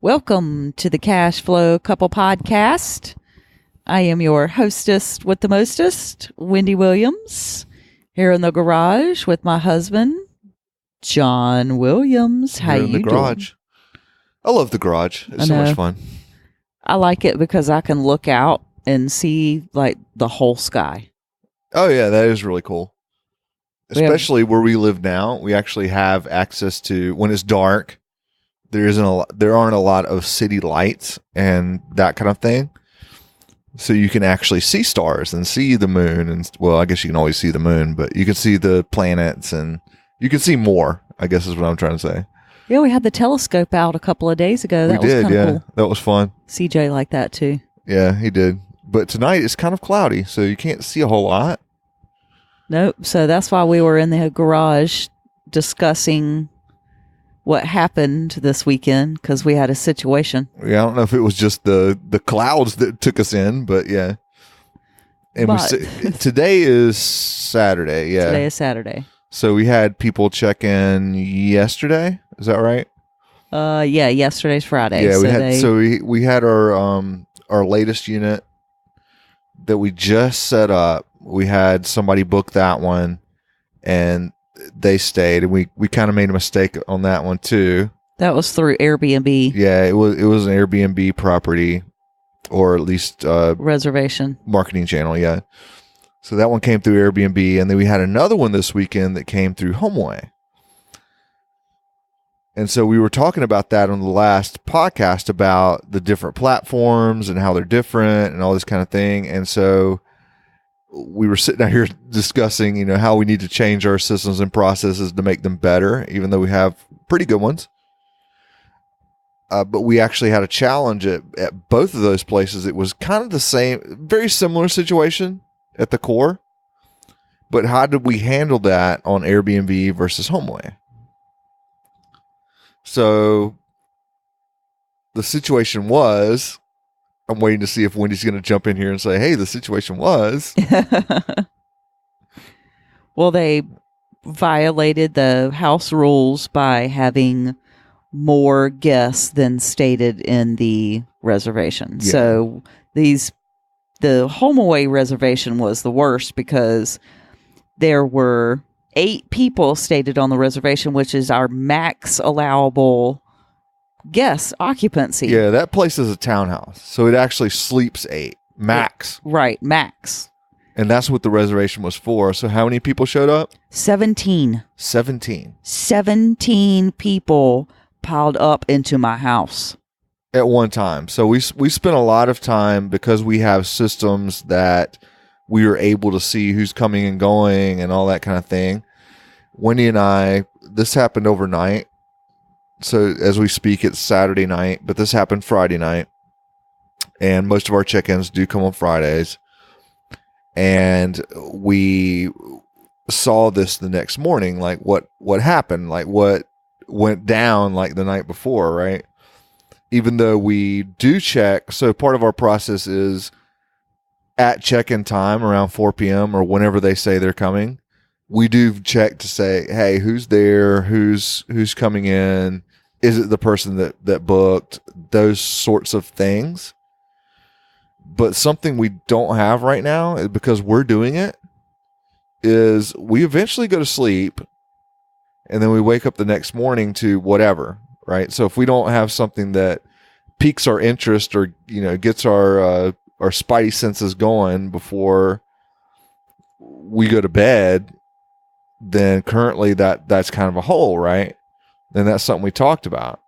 Welcome to the Cash Flow Couple Podcast. I am your hostess with the mostest, Wendy Williams, here in the garage with my husband, John Williams. How Here in you the garage. doing? I love the garage. It's so much fun. I like it because I can look out and see like the whole sky. Oh yeah, that is really cool. Especially where we live now, we actually have access to when it's dark. There aren't a lot of city lights and that kind of thing. So you can actually see stars and see the moon, and well, I guess you can always see the moon, but you can see the planets and you can see more, I guess is what I'm trying to say. Yeah, we had the telescope out a couple of days ago. That was kind of cool. That was fun. CJ liked that too. Yeah, he did. But tonight it's kind of cloudy, so you can't see a whole lot. Nope. So that's why we were in the garage discussing what happened this weekend, because we had a situation. Yeah, I don't know if it was just the clouds that took us in, but yeah. And today is Saturday, yeah. Today is Saturday. So we had people check in yesterday. Is that right? Yeah. Yesterday's Friday. Yeah, we had our latest unit that we just set up. We had somebody book that one, and they stayed, and we kind of made a mistake on that one too. That was through Airbnb. Yeah, it was an Airbnb property, or at least reservation marketing channel. Yeah, so that one came through Airbnb, and then we had another one this weekend that came through HomeAway. And so we were talking about that on the last podcast about the different platforms and how they're different and all this kind of thing. And so we were sitting out here discussing, how we need to change our systems and processes to make them better, even though we have pretty good ones. But we actually had a challenge at both of those places. It was kind of the same, very similar situation at the core. But how did we handle that on Airbnb versus HomeAway? So the situation was, I'm waiting to see if Wendy's going to jump in here and say, hey, the situation was. Well, they violated the house rules by having more guests than stated in the reservation. Yeah. So the HomeAway reservation was the worst because there were 8 people stated on the reservation, which is our max allowable guest occupancy. Yeah, that place is a townhouse, so it actually sleeps 8 max. Right, max. And that's what the reservation was for. So how many people showed up? 17 people piled up into my house at one time. So we spent a lot of time, because we have systems that we are able to see who's coming and going and all that kind of thing. Wendy and I, this happened overnight. So as we speak, it's Saturday night, but this happened Friday night. And most of our check-ins do come on Fridays. And we saw this the next morning, like what happened, like what went down like the night before, right? Even though we do check. So part of our process is at check-in time around 4 p.m. or whenever they say they're coming, we do check to say, hey, who's there? Who's coming in? Is it the person that booked? Those sorts of things. But something we don't have right now, because we're doing it, is we eventually go to sleep and then we wake up the next morning to whatever, right? So if we don't have something that piques our interest or, gets our spidey senses going before we go to bed, then currently that's kind of a hole, right? And that's something we talked about.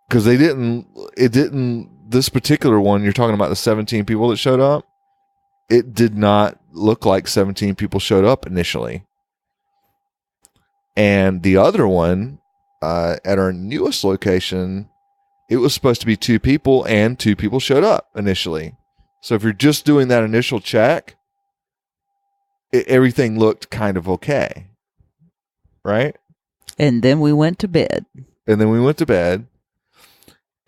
Because this particular one, you're talking about the 17 people that showed up, it did not look like 17 people showed up initially. And the other one, at our newest location, it was supposed to be 2 people, and 2 people showed up initially. So if you're just doing that initial check, everything looked kind of okay, right? And then we went to bed.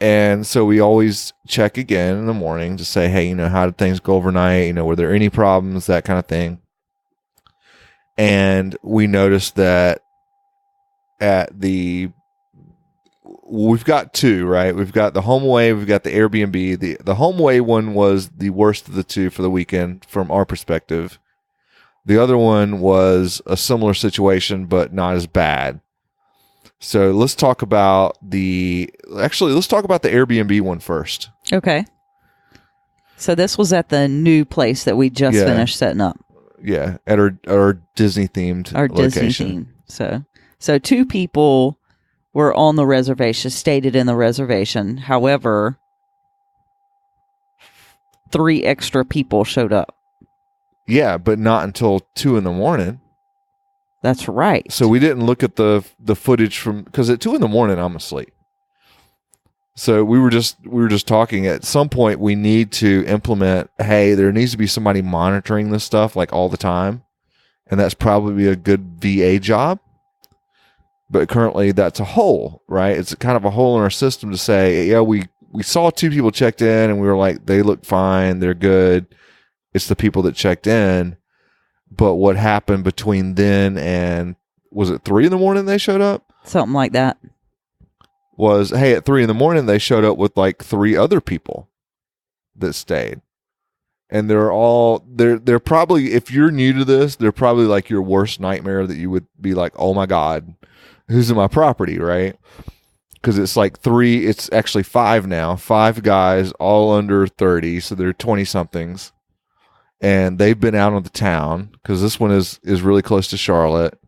And so we always check again in the morning to say, hey, how did things go overnight? Were there any problems, that kind of thing. And we noticed that at the we've got two, right? We've got the HomeAway, we've got the Airbnb. The HomeAway one was the worst of the two for the weekend from our perspective. The other one was a similar situation, but not as bad. So let's talk about the Airbnb one first. Okay. So this was at the new place that we just finished setting up. Yeah, at our Disney themed location. Disney theme. So two people were on the reservation, stated in the reservation. However, 3 extra people showed up. Yeah, but not until 2 a.m. That's right. So we didn't look at the footage because at 2 a.m. I'm asleep. So we were just talking. At some point, we need to implement. Hey, there needs to be somebody monitoring this stuff like all the time, and that's probably a good VA job. But currently, that's a hole, right? It's kind of a hole in our system to say, yeah, we saw 2 people checked in, and we were like, they look fine, they're good. It's the people that checked in. But what happened between then and was it 3 a.m. they showed up? Something like that. Was, hey, at 3 a.m. they showed up with like 3 other people that stayed. And they're probably, if you're new to this, they're probably like your worst nightmare that you would be like, oh my God, who's in my property, right? Because it's like 3, it's actually 5 now. 5 guys, all under 30, so they're 20-somethings. And they've been out of the town because this one is really close to Charlotte.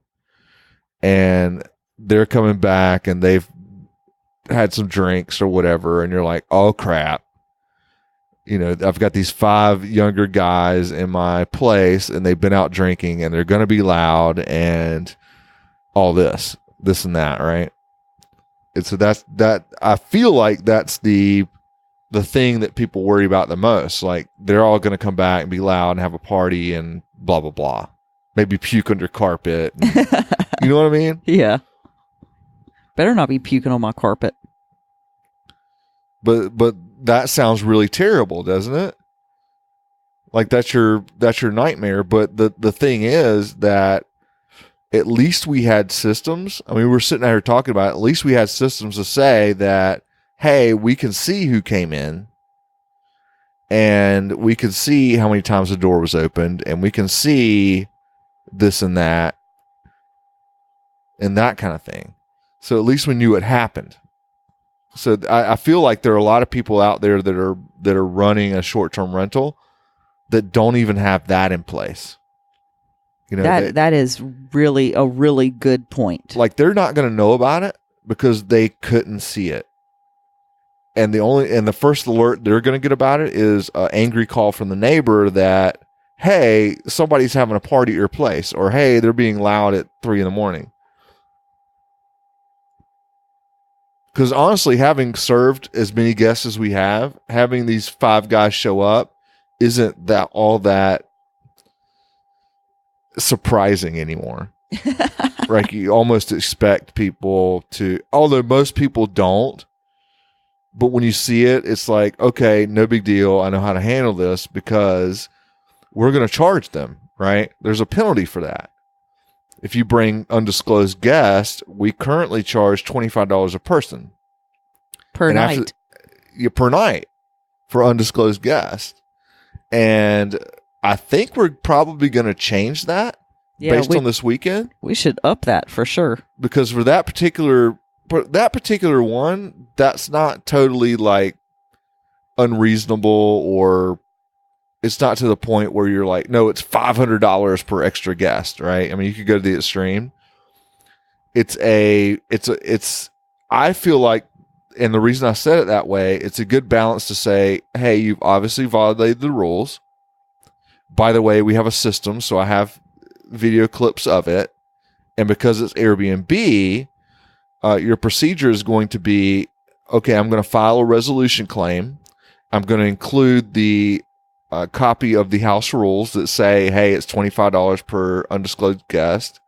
And they're coming back and they've had some drinks or whatever. And you're like, oh, crap. You know, I've got these 5 younger guys in my place and they've been out drinking and they're going to be loud and all this and that, right? And so that I feel like that's the thing that people worry about the most. Like, they're all going to come back and be loud and have a party and blah, blah, blah. Maybe puke under carpet. And, you know what I mean? Yeah. Better not be puking on my carpet. But that sounds really terrible, doesn't it? Like, that's your nightmare. But the thing is that at least we had systems. I mean, we're sitting out here talking about it. At least we had systems to say that, hey, we can see who came in and we can see how many times the door was opened and we can see this and that kind of thing. So at least we knew it happened. So I feel like there are a lot of people out there that are running a short-term rental that don't even have that in place. You know, that is really a really good point. Like, they're not going to know about it because they couldn't see it. And the first alert they're going to get about it is an angry call from the neighbor that, hey, somebody's having a party at your place, or hey, they're being loud at 3 a.m. Because honestly, having served as many guests as we have, having these 5 guys show up isn't that all that surprising anymore. Right? You almost expect people to, although most people don't. But when you see it, it's like, okay, no big deal. I know how to handle this because we're going to charge them, right? There's a penalty for that. If you bring undisclosed guests, we currently charge $25 a person. Per night. Per night for undisclosed guests. And I think we're probably going to change that based on this weekend. We should up that for sure. Because for that particular one, that's not totally like unreasonable, or it's not to the point where you're like, no, it's $500 per extra guest, right? I mean, you could go to the extreme. I feel like, and the reason I said it that way, it's a good balance to say, hey, you've obviously violated the rules. By the way, we have a system, so I have video clips of it. And because it's Airbnb, your procedure is going to be, okay, I'm going to file a resolution claim. I'm going to include the copy of the house rules that say, hey, it's $25 per undisclosed guest.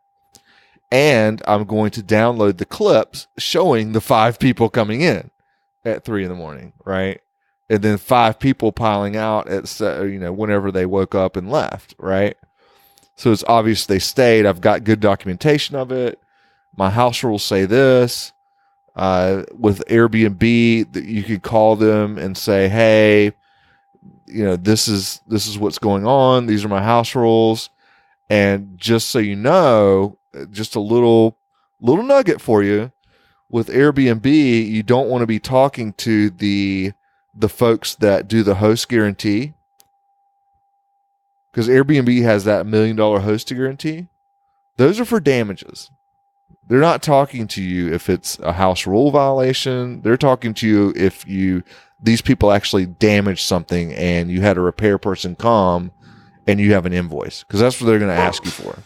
And I'm going to download the clips showing the 5 people coming in at 3 a.m, right? And then 5 people piling out at, whenever they woke up and left, right? So it's obvious they stayed. I've got good documentation of it. My house rules say this. With Airbnb, you could call them and say, hey, this is what's going on. These are my house rules. And just so you know, just a little nugget for you, with Airbnb, you don't want to be talking to the folks that do the host guarantee, because Airbnb has that $1 million host guarantee. Those are for damages. They're not talking to you if it's a house rule violation. They're talking to you if these people actually damaged something and you had a repair person come and you have an invoice, because that's what they're going to ask you for.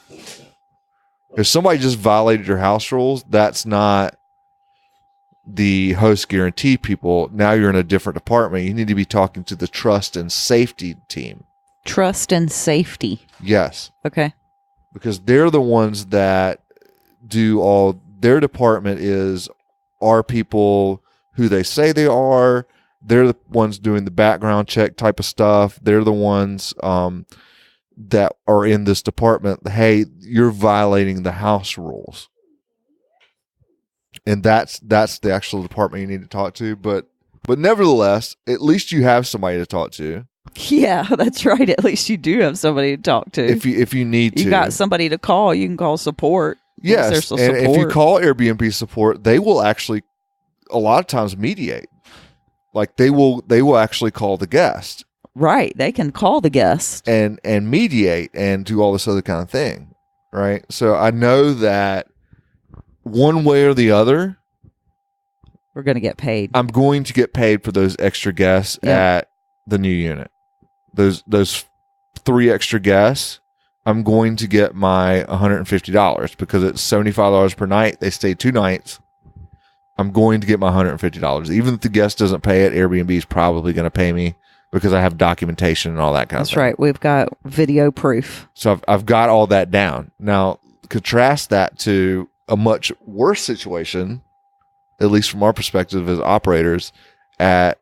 If somebody just violated your house rules, that's not the host guarantee people. Now you're in a different department. You need to be talking to the trust and safety team. Trust and safety. Yes. Okay. Because they're the ones that do all. Their department are people who they say they are. They're the ones doing the background check type of stuff. They're the ones that are in this department. Hey, you're violating the house rules. And that's the actual department you need to talk to. But nevertheless, at least you have somebody to talk to. Yeah, that's right. At least you do have somebody to talk to. If you need to. You got somebody to call. You can call support. Yes, and if you call Airbnb support, they will actually a lot of times mediate. Like they will actually call the guest. Right. They can call the guest. And mediate and do all this other kind of thing. Right? So I know that one way or the other, we're going to get paid. I'm going to get paid for those extra guests at the new unit. Those 3 extra guests, I'm going to get my $150 because it's $75 per night. They stay 2 nights. I'm going to get my $150. Even if the guest doesn't pay it, Airbnb is probably going to pay me because I have documentation and all that kind of stuff. That's right. We've got video proof. So I've got all that down. Now, contrast that to a much worse situation, at least from our perspective as operators, at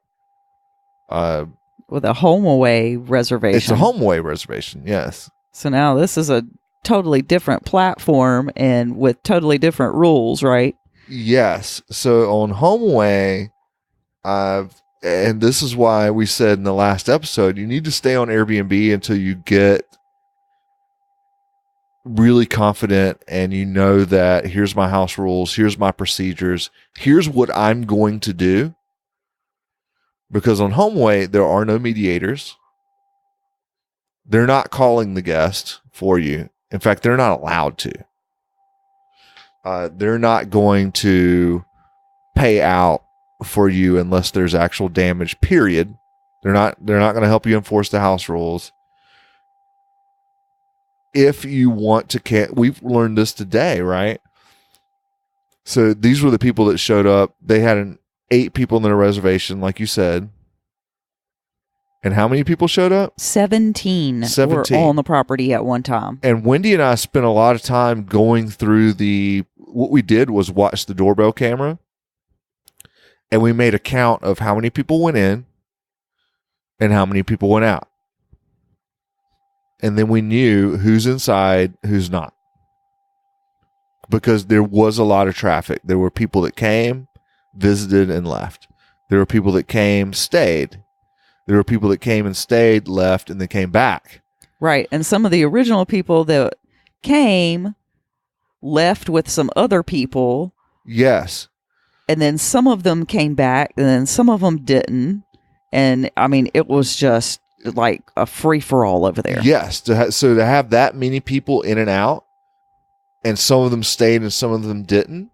with a HomeAway reservation. It's a HomeAway reservation, yes. So now this is a totally different platform and with totally different rules, right? Yes. So on HomeAway, and this is why we said in the last episode, you need to stay on Airbnb until you get really confident and you know that here's my house rules, here's my procedures, here's what I'm going to do. Because on HomeAway, there are no mediators. They're not calling the guest for you. In fact, they're not allowed to. They're not going to pay out for you unless there's actual damage, period. They're not going to help you enforce the house rules. If you want to, we've learned this today, right? So these were the people that showed up. They had 8 people in their reservation, like you said. And how many people showed up? 17 were on the property at one time. And Wendy and I spent a lot of time going through what we did was watch the doorbell camera. And we made a count of how many people went in and how many people went out. And then we knew who's inside, who's not. Because there was a lot of traffic. There were people that came, visited, and left. There were people that came, stayed. There were people that came and stayed, left, and then came back. Right. And some of the original people that came left with some other people. Yes. And then some of them came back, and then some of them didn't. And, I mean, it was just like a free-for-all over there. Yes. So to have that many people in and out, and some of them stayed and some of them didn't,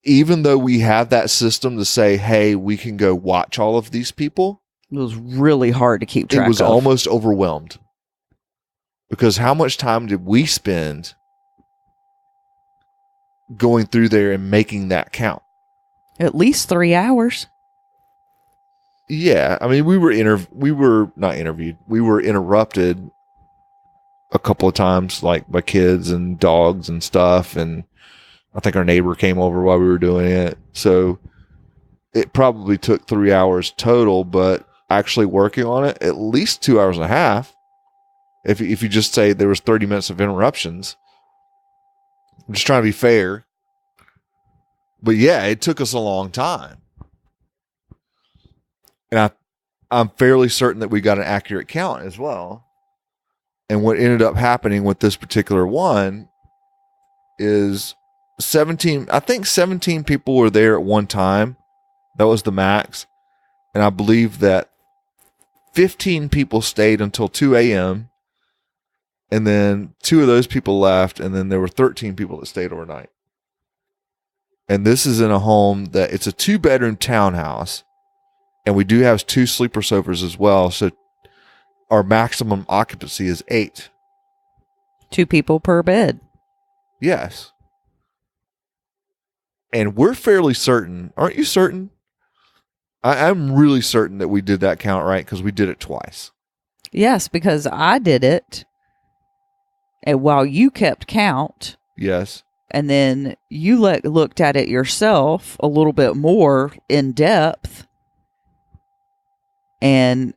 even though we have that system to say, hey, we can go watch all of these people. It was really hard to keep track of. It was almost overwhelmed. Because how much time did we spend going through there and making that count? At least 3 hours. Yeah. I mean, we were not interviewed. We were interrupted a couple of times, like by kids and dogs and stuff. And I think our neighbor came over while we were doing it. So it probably took 3 hours total, but actually working on it, at least 2 hours and a half. If you just say there was 30 minutes of interruptions, I'm just trying to be fair. But yeah, it took us a long time. And I'm fairly certain that we got an accurate count as well. And what ended up happening with this particular one is 17, I think 17 people were there at one time. That was the max. And I believe that 15 people stayed until 2 a.m. And then 2 of those people left. And then there were 13 people that stayed overnight. And this is in a home that it's a 2-bedroom townhouse. And we do have 2 sleeper sofas as well. So our maximum occupancy is 8. 2 people per bed. Yes. And we're fairly certain. Aren't you certain? I'm really certain that we did that count right because we did it twice. Yes, because I did it. And while you kept count. Yes. And then you looked at it yourself a little bit more in depth. And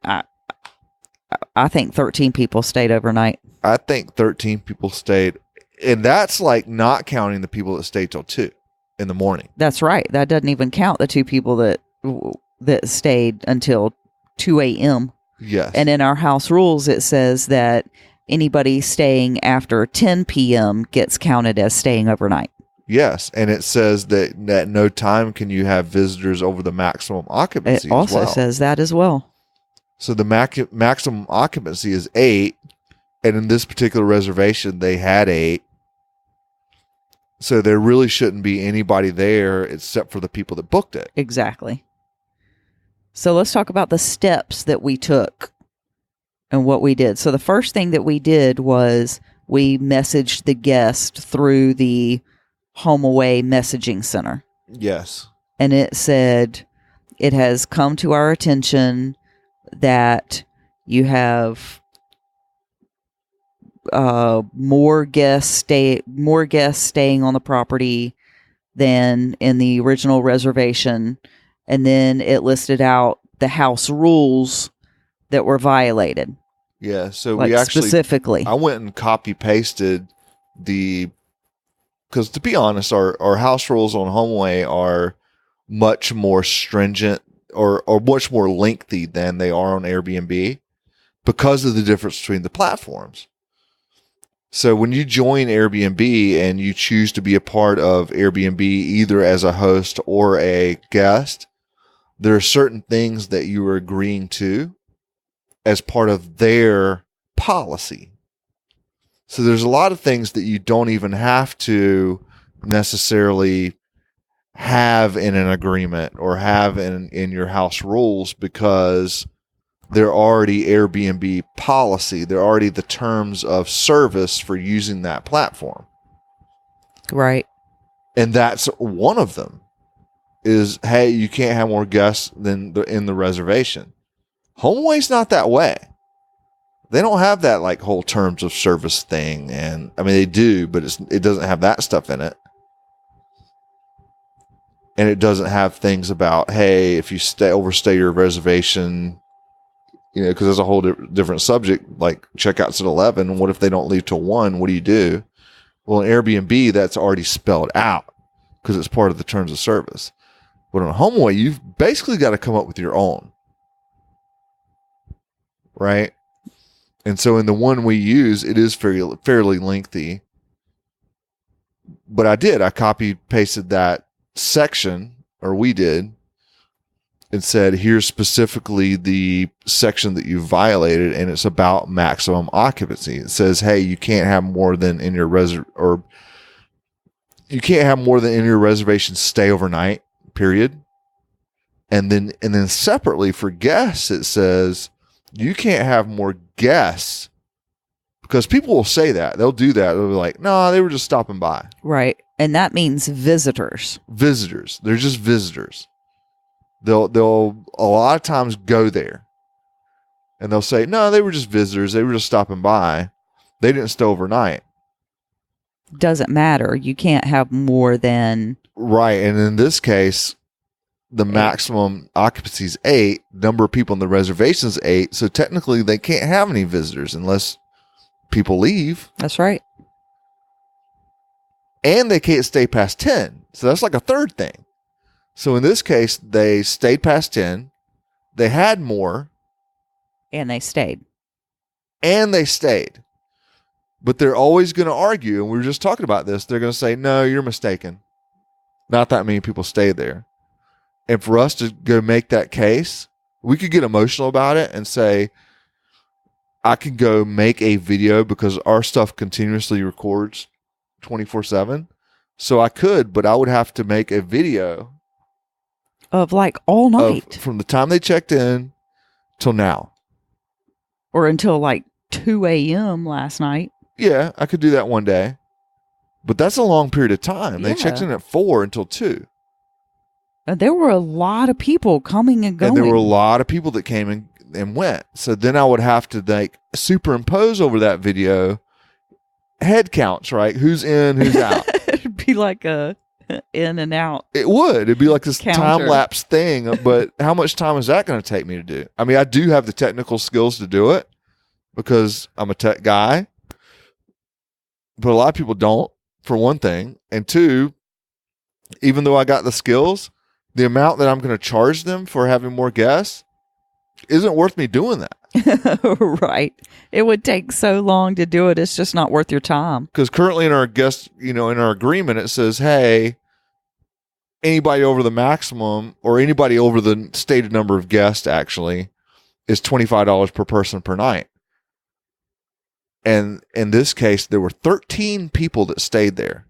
I think 13 people stayed overnight. I think 13 people stayed. And that's like not counting the people that stayed till 2 in the morning. That's right. That doesn't even count the 2 people that stayed until 2 a.m. Yes. And in our house rules, it says that anybody staying after 10 p.m. gets counted as staying overnight. Yes. And it says that at no time can you have visitors over the maximum occupancy. It also says that as well. So the maximum occupancy is 8. And in this particular reservation, they had 8. So there really shouldn't be anybody there except for the people that booked it. Exactly. So let's talk about the steps that we took and what we did. So the first thing that we did was we messaged the guest through the HomeAway messaging center. Yes. And it said, it has come to our attention that you have more guests staying on the property than in the original reservation. And then it listed out the house rules that were violated. Yeah, so like we actually specifically. I went and copy pasted because to be honest, our house rules on HomeAway are much more stringent or much more lengthy than they are on Airbnb because of the difference between the platforms. So when you join Airbnb and you choose to be a part of Airbnb either as a host or a guest, there are certain things that you are agreeing to as part of their policy. So there's a lot of things that you don't even have to necessarily have in an agreement or have in your house rules because they're already Airbnb policy. They're already the terms of service for using that platform. Right. And that's one of them is, hey, you can't have more guests than in the reservation. HomeAway's not that way. They don't have that like whole terms of service thing. And I mean, they do, but it doesn't have that stuff in it. And it doesn't have things about, hey, if you overstay your reservation, you know, because there's a whole different subject, like checkouts at 11. What if they don't leave till 1? What do you do? Well, in Airbnb, that's already spelled out because it's part of the terms of service. But on HomeAway, you've basically got to come up with your own. Right? And so in the one we use, it is fairly lengthy. But I copied, pasted that section, or we did, and said, here's specifically the section that you violated, and it's about maximum occupancy. It says, hey, you can't have more than in your reservation stay overnight, period. And then separately for guests, it says you can't have more guests, because people will say that. They'll do that. They'll be like, no, they were just stopping by. Right. And that means visitors. Visitors. They're just visitors. They'll a lot of times go there and they'll say, no, they were just visitors. They were just stopping by. They didn't stay overnight. Doesn't matter. You can't have more than. Right. And in this case, the maximum occupancy is 8. Number of people in the reservation is 8. So technically they can't have any visitors unless people leave. That's right. and they can't stay past 10. So that's like a third thing. So in this case, they stayed past 10. They had more. And they stayed. But they're always going to argue, and we were just talking about this. They're going to say, no, you're mistaken. Not that many people stayed there. And for us to go make that case, we could get emotional about it and say, I could go make a video because our stuff continuously records 24/7. So I could, but I would have to make a video of like all night from the time they checked in till now, or until like 2 a.m. last night. Yeah, I could do that one day, but that's a long period of time. They checked in at 4 until 2. There were a lot of people coming and going. And there were a lot of people that came and went. So then I would have to like superimpose over that video head counts, right? Who's in, who's out. It'd be like a in and out. It would. It'd be like this counter. time-lapse thing, but how much time is that going to take me to do? I mean, I do have the technical skills to do it because I'm a tech guy, but a lot of people don't, for one thing. And two, even though I got the skills, the amount that I'm going to charge them for having more guests isn't worth me doing that. Right. It would take so long to do it. It's just not worth your time. Because currently in our guest, in our agreement, it says, hey, anybody over the maximum or anybody over the stated number of guests actually is $25 per person per night. And in this case, there were 13 people that stayed there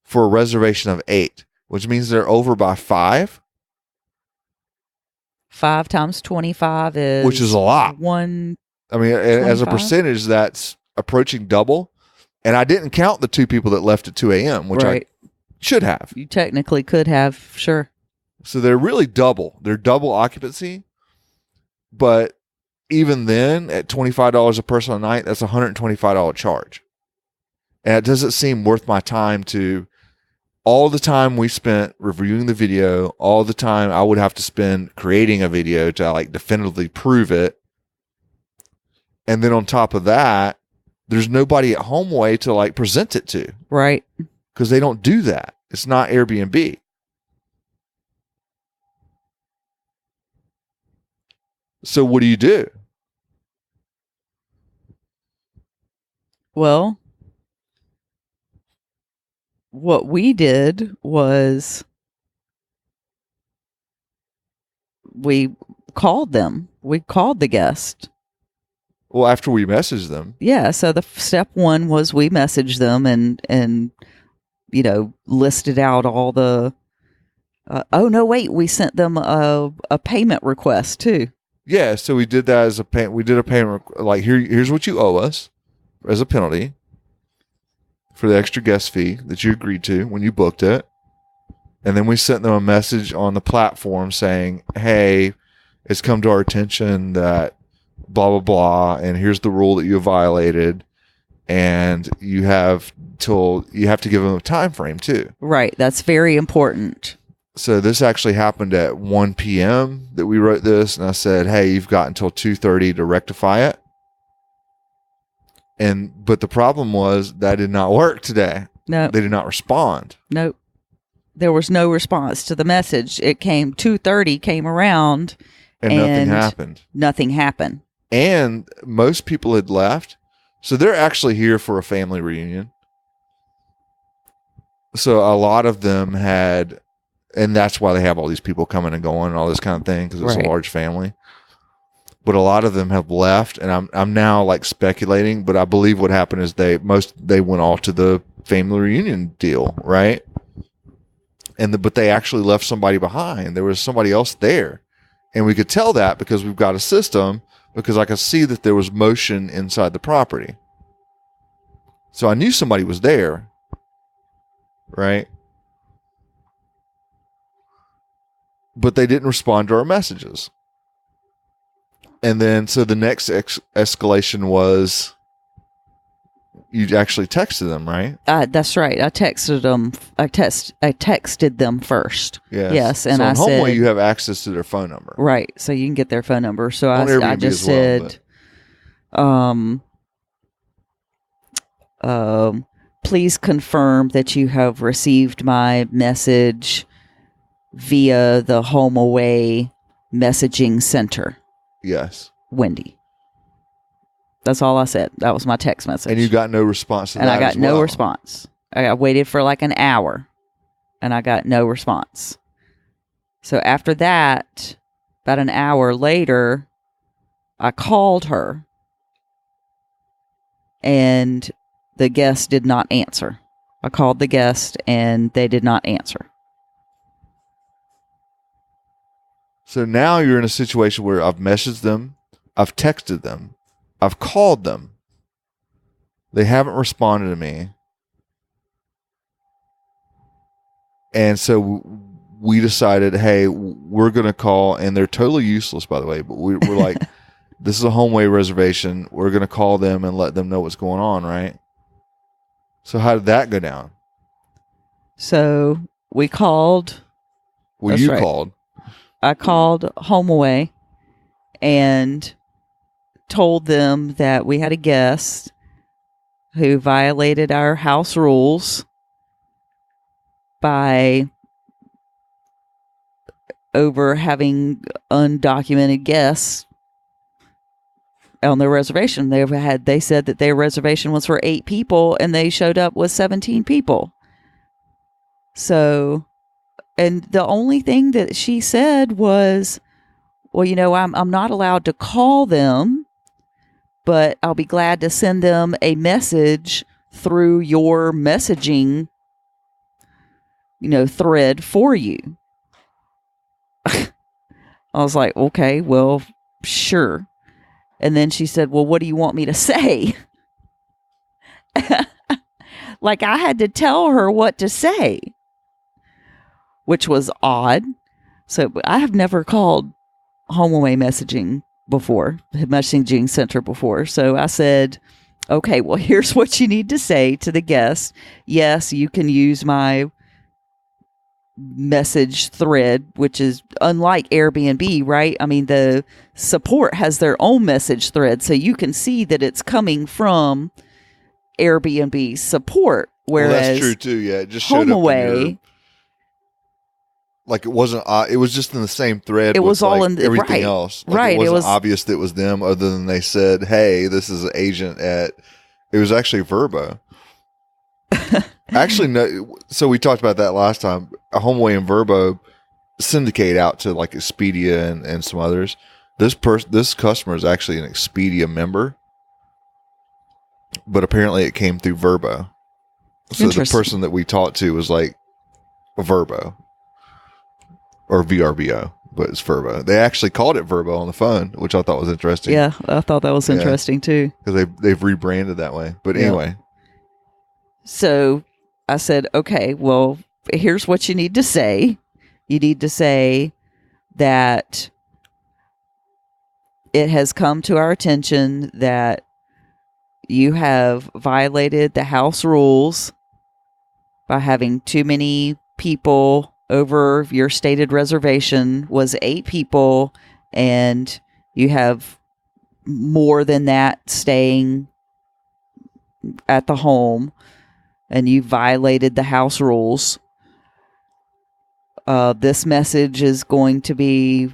for a reservation of 8, which means they're over by 5. 5 times 25 is... Which is a lot. As a percentage, that's approaching double. And I didn't count the 2 people that left at 2 a.m., which I should have. You technically could have, sure. So they're really double. They're double occupancy. But even then, at $25 a person a night, that's a $125 charge. And it doesn't seem worth my time to... All the time we spent reviewing the video, all the time I would have to spend creating a video to like definitively prove it. And then on top of that, there's nobody at HomeAway to like present it to. Right. Because they don't do that. It's not Airbnb. So what do you do? Well, what we did was we called them. We called the guest. Well, after we messaged them. Yeah. So the step one was we messaged them and listed out all the, we sent them a payment request too. Yeah. So we did that as a payment. We did a payment, like here's what you owe us as a penalty for the extra guest fee that you agreed to when you booked it. And then we sent them a message on the platform saying, hey, it's come to our attention that blah, blah, blah, and here's the rule that you violated. And you have to give them a time frame too. Right. That's very important. So this actually happened at 1 p.m. that we wrote this. And I said, hey, you've got until 2:30 to rectify it. But the problem was that did not work today. No. They did not respond. Nope. There was no response to the message. It came 2:30 came around and nothing happened. Nothing happened. And most people had left. So they're actually here for a family reunion. So a lot of them had, and that's why they have all these people coming and going and all this kind of thing, because it's a large family. But a lot of them have left, and I'm now like speculating, but I believe what happened is they went off to the family reunion deal, right? But they actually left somebody behind. There was somebody else there, and we could tell that because we've got a system, because I could see that there was motion inside the property. So I knew somebody was there, right? But they didn't respond to our messages. And then, so the next escalation was you actually texted them, right? That's right. I texted them. I texted them first. Yes. And so I said, HomeAway, you have access to their phone number, right? So you can get their phone number. So I just said, please confirm that you have received my message via the HomeAway messaging center. Yes. Wendy. That's all I said. That was my text message. And you got no response to that. And I got no response. I waited for like an hour and I got no response. So after that, about an hour later, I called her and the guest did not answer. I called the guest and they did not answer. So now you're in a situation where I've messaged them, I've texted them, I've called them. They haven't responded to me. And so we decided, hey, we're going to call, and they're totally useless, by the way, but we're like, this is a HomeAway reservation. We're going to call them and let them know what's going on, right? So how did that go down? So we called. Well, you called. I called HomeAway and told them that we had a guest who violated our house rules by over having undocumented guests on their reservation. They said that their reservation was for 8 people and they showed up with 17 people. So, and the only thing that she said was, well, you know, I'm not allowed to call them, but I'll be glad to send them a message through your messaging, thread for you. I was like, okay, well, sure. And then she said, well, what do you want me to say? Like I had to tell her what to say, which was odd. So I have never called HomeAway messaging center before. So I said, okay, well, here's what you need to say to the guest. Yes, you can use my message thread, which is unlike Airbnb, right? I mean, the support has their own message thread, so you can see that it's coming from Airbnb support. Whereas that's true too. Yeah, it just showed HomeAway, like it wasn't. It was just in the same thread. It was all in everything else. Like right. It wasn't obvious that it was them, other than they said, "Hey, this is an agent at." It was actually Verbo. Actually, no. So we talked about that last time. HomeAway and Verbo syndicate out to like Expedia and some others. This customer is actually an Expedia member, but apparently it came through Verbo. So the person that we talked to was like a Verbo or VRBO, but it's Verbo. They actually called it Verbo on the phone, which I thought was interesting. Yeah, I thought that was interesting too, because they've rebranded that way. But anyway, so I said, okay, well, here's what you need to say. You need to say that it has come to our attention that you have violated the house rules by having too many people over your stated reservation was 8 people, and you have more than that staying at the home, and you violated the house rules. This message is going to be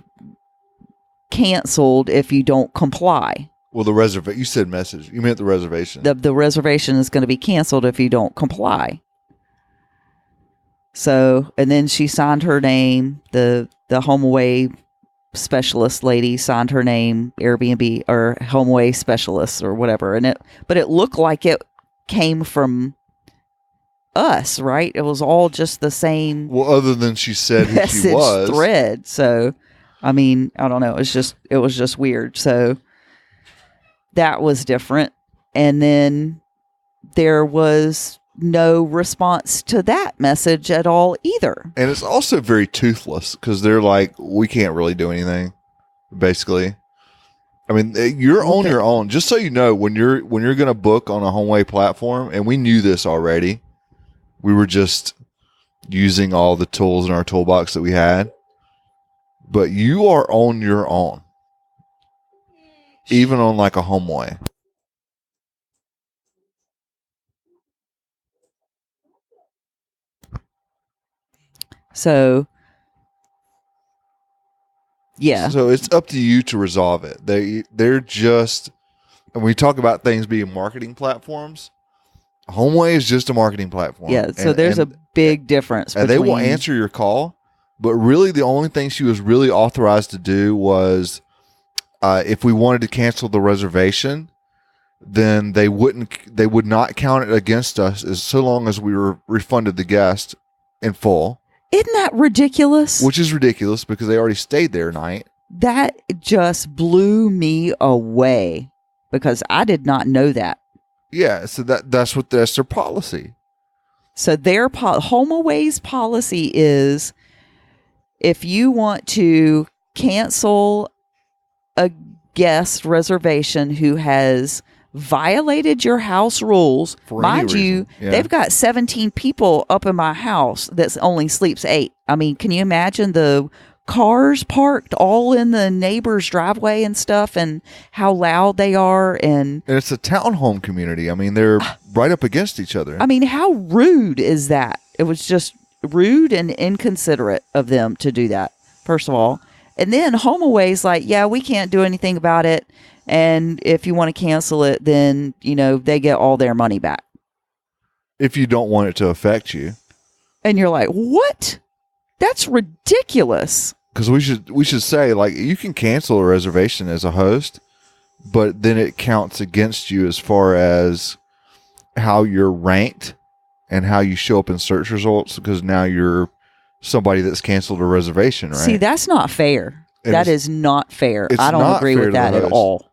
canceled if you don't comply. Well, you said message. You meant the reservation. The reservation is going to be canceled if you don't comply. So, and then she signed her name. The HomeAway specialist lady signed her name, Airbnb or HomeAway specialist or whatever. But it looked like it came from us, right? It was all just the same. Well, other than she said who she was, thread. So, I mean, I don't know. It was just weird. So that was different. And then there was no response to that message at all either. And it's also very toothless because they're like, we can't really do anything, basically. I mean, you're on your own. Just so you know, when you're going to book on a HomeAway platform, and we knew this already, we were just using all the tools in our toolbox that we had. But you are on your own, even on like a HomeAway. So, yeah. So it's up to you to resolve it. They're just, and we talk about things being marketing platforms. HomeAway is just a marketing platform. Yeah. So there's a big difference. And they will answer your call, but really the only thing she was really authorized to do was, if we wanted to cancel the reservation, then they would not count it against us as so long as we were refunded the guest in full. Isn't that ridiculous? Which is ridiculous because they already stayed there a night. That just blew me away because I did not know that. Yeah, so that's their policy. So their HomeAway's policy is, if you want to cancel a guest reservation who has violated your house rules, mind you, they've got 17 people up in my house that only sleeps 8. I mean, can you imagine the cars parked all in the neighbor's driveway and stuff, and how loud they are? And it's a townhome community. I mean, they're right up against each other. I mean, how rude is that? It was just rude and inconsiderate of them to do that, first of all. And then HomeAway's like, yeah, we can't do anything about it. And if you want to cancel it, then, they get all their money back. If you don't want it to affect you. And you're like, what? That's ridiculous. Because we should say, like, you can cancel a reservation as a host, but then it counts against you as far as how you're ranked and how you show up in search results, because now you're somebody that's canceled a reservation, right? See, that's not fair. That is not fair. I don't agree with that at all.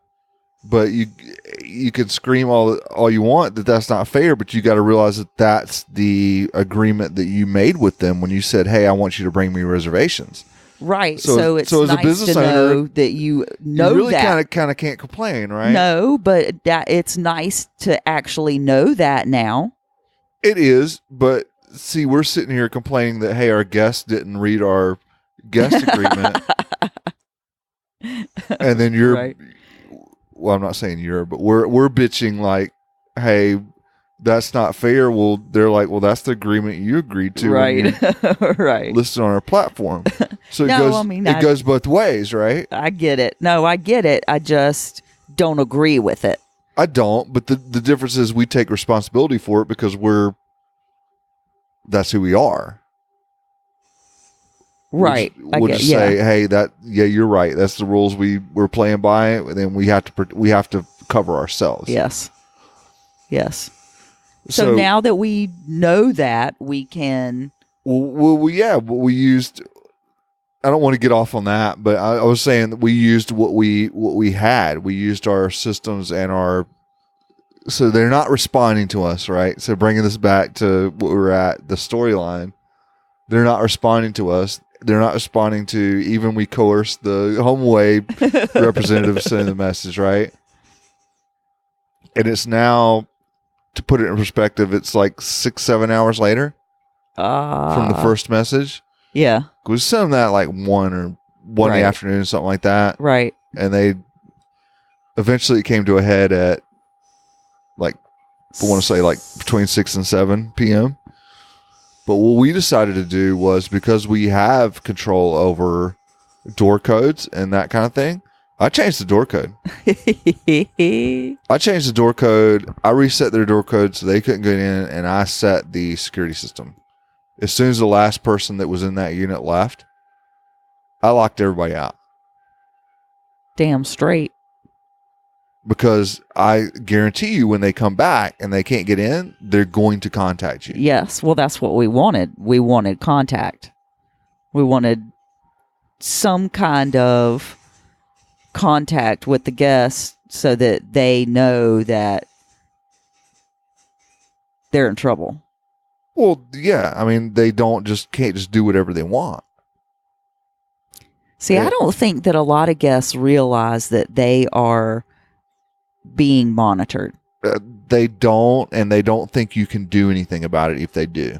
But you can scream all you want that that's not fair, but you got to realize that that's the agreement that you made with them when you said, "Hey, I want you to bring me reservations." Right. So it's nice as a business to know that you really that. kind of can't complain, right? No, but it's nice to actually know that now. It is, but see, we're sitting here complaining that, hey, our guest didn't read our guest agreement, and then you're. Right. Well, I'm not saying but we're bitching like, hey, that's not fair. Well, they're like, well, that's the agreement you agreed to, right? Right. Listed on our platform. So it goes both ways, right? I get it. No, I get it. I just don't agree with it. I don't, but the difference is we take responsibility for it because that's who we are. Right. We'll just say, hey, you're right. That's the rules we're playing by, and then we have to cover ourselves. Yes. So now that we know that, we can. We used. I don't want to get off on that, but I was saying that we used what we had. We used our systems and so they're not responding to us, right? So bringing this back to what we were at, the storyline, they're not responding to us. They're not responding to even we coerced the HomeAway representative sending the message, right? And it's now, to put it in perspective, it's like 6-7 hours later from the first message. Yeah. We sent them that like 1 in the afternoon, something like that. Right. And they eventually came to a head at like, I want to say like between 6 and 7 p.m. But what we decided to do was, because we have control over door codes and that kind of thing, I changed the door code. I reset their door code so they couldn't get in, and I set the security system. As soon as the last person that was in that unit left, I locked everybody out. Damn straight. Because I guarantee you, when they come back and they can't get in, they're going to contact you. Yes. Well, that's what we wanted. We wanted contact. We wanted some kind of contact with the guests so that they know that they're in trouble. Well, yeah. I mean, they can't just do whatever they want. See, I don't think that a lot of guests realize that they are being monitored. They don't, and they don't think you can do anything about it if they do.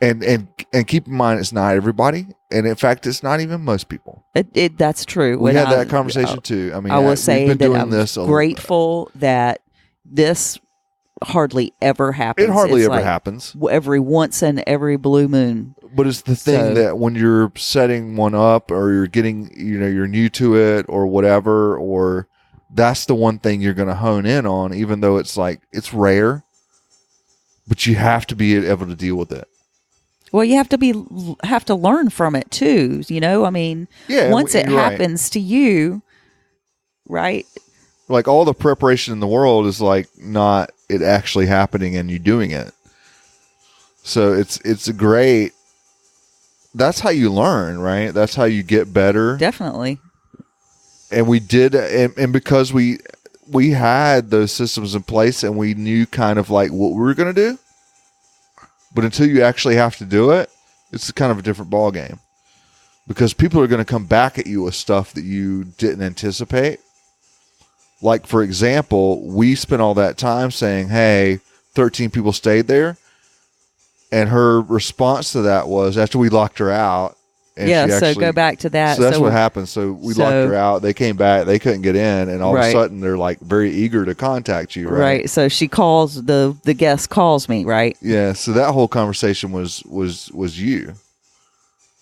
And keep in mind, it's not everybody, and in fact, it's not even most people. That's true. We had that conversation too. I mean, I was saying we've been that doing this grateful that this hardly ever happens. It hardly It's ever like happens. every once in every blue moon. But it's the thing that when you're setting one up, or you're getting, you're new to it or whatever, or that's the one thing you're going to hone in on, even though it's like, it's rare, but you have to be able to deal with it. Well, you have to learn from it too. I mean, once it happens to you, right? Like, all the preparation in the world is like not it actually happening and you doing it. So it's a great, that's how you learn, right? That's how you get better. Definitely. And we did, and because we had those systems in place, and we knew kind of like what we were going to do. But until you actually have to do it, it's kind of a different ball game, because people are going to come back at you with stuff that you didn't anticipate. Like, for example, we spent all that time saying, hey, 13 people stayed there. And her response to that was, after we locked her out. And so go back to that. So that's what happened. So we locked her out. They came back. They couldn't get in. And all of a sudden, they're like very eager to contact you, right? Right. So she calls, the guest calls me, right? Yeah. So that whole conversation was you.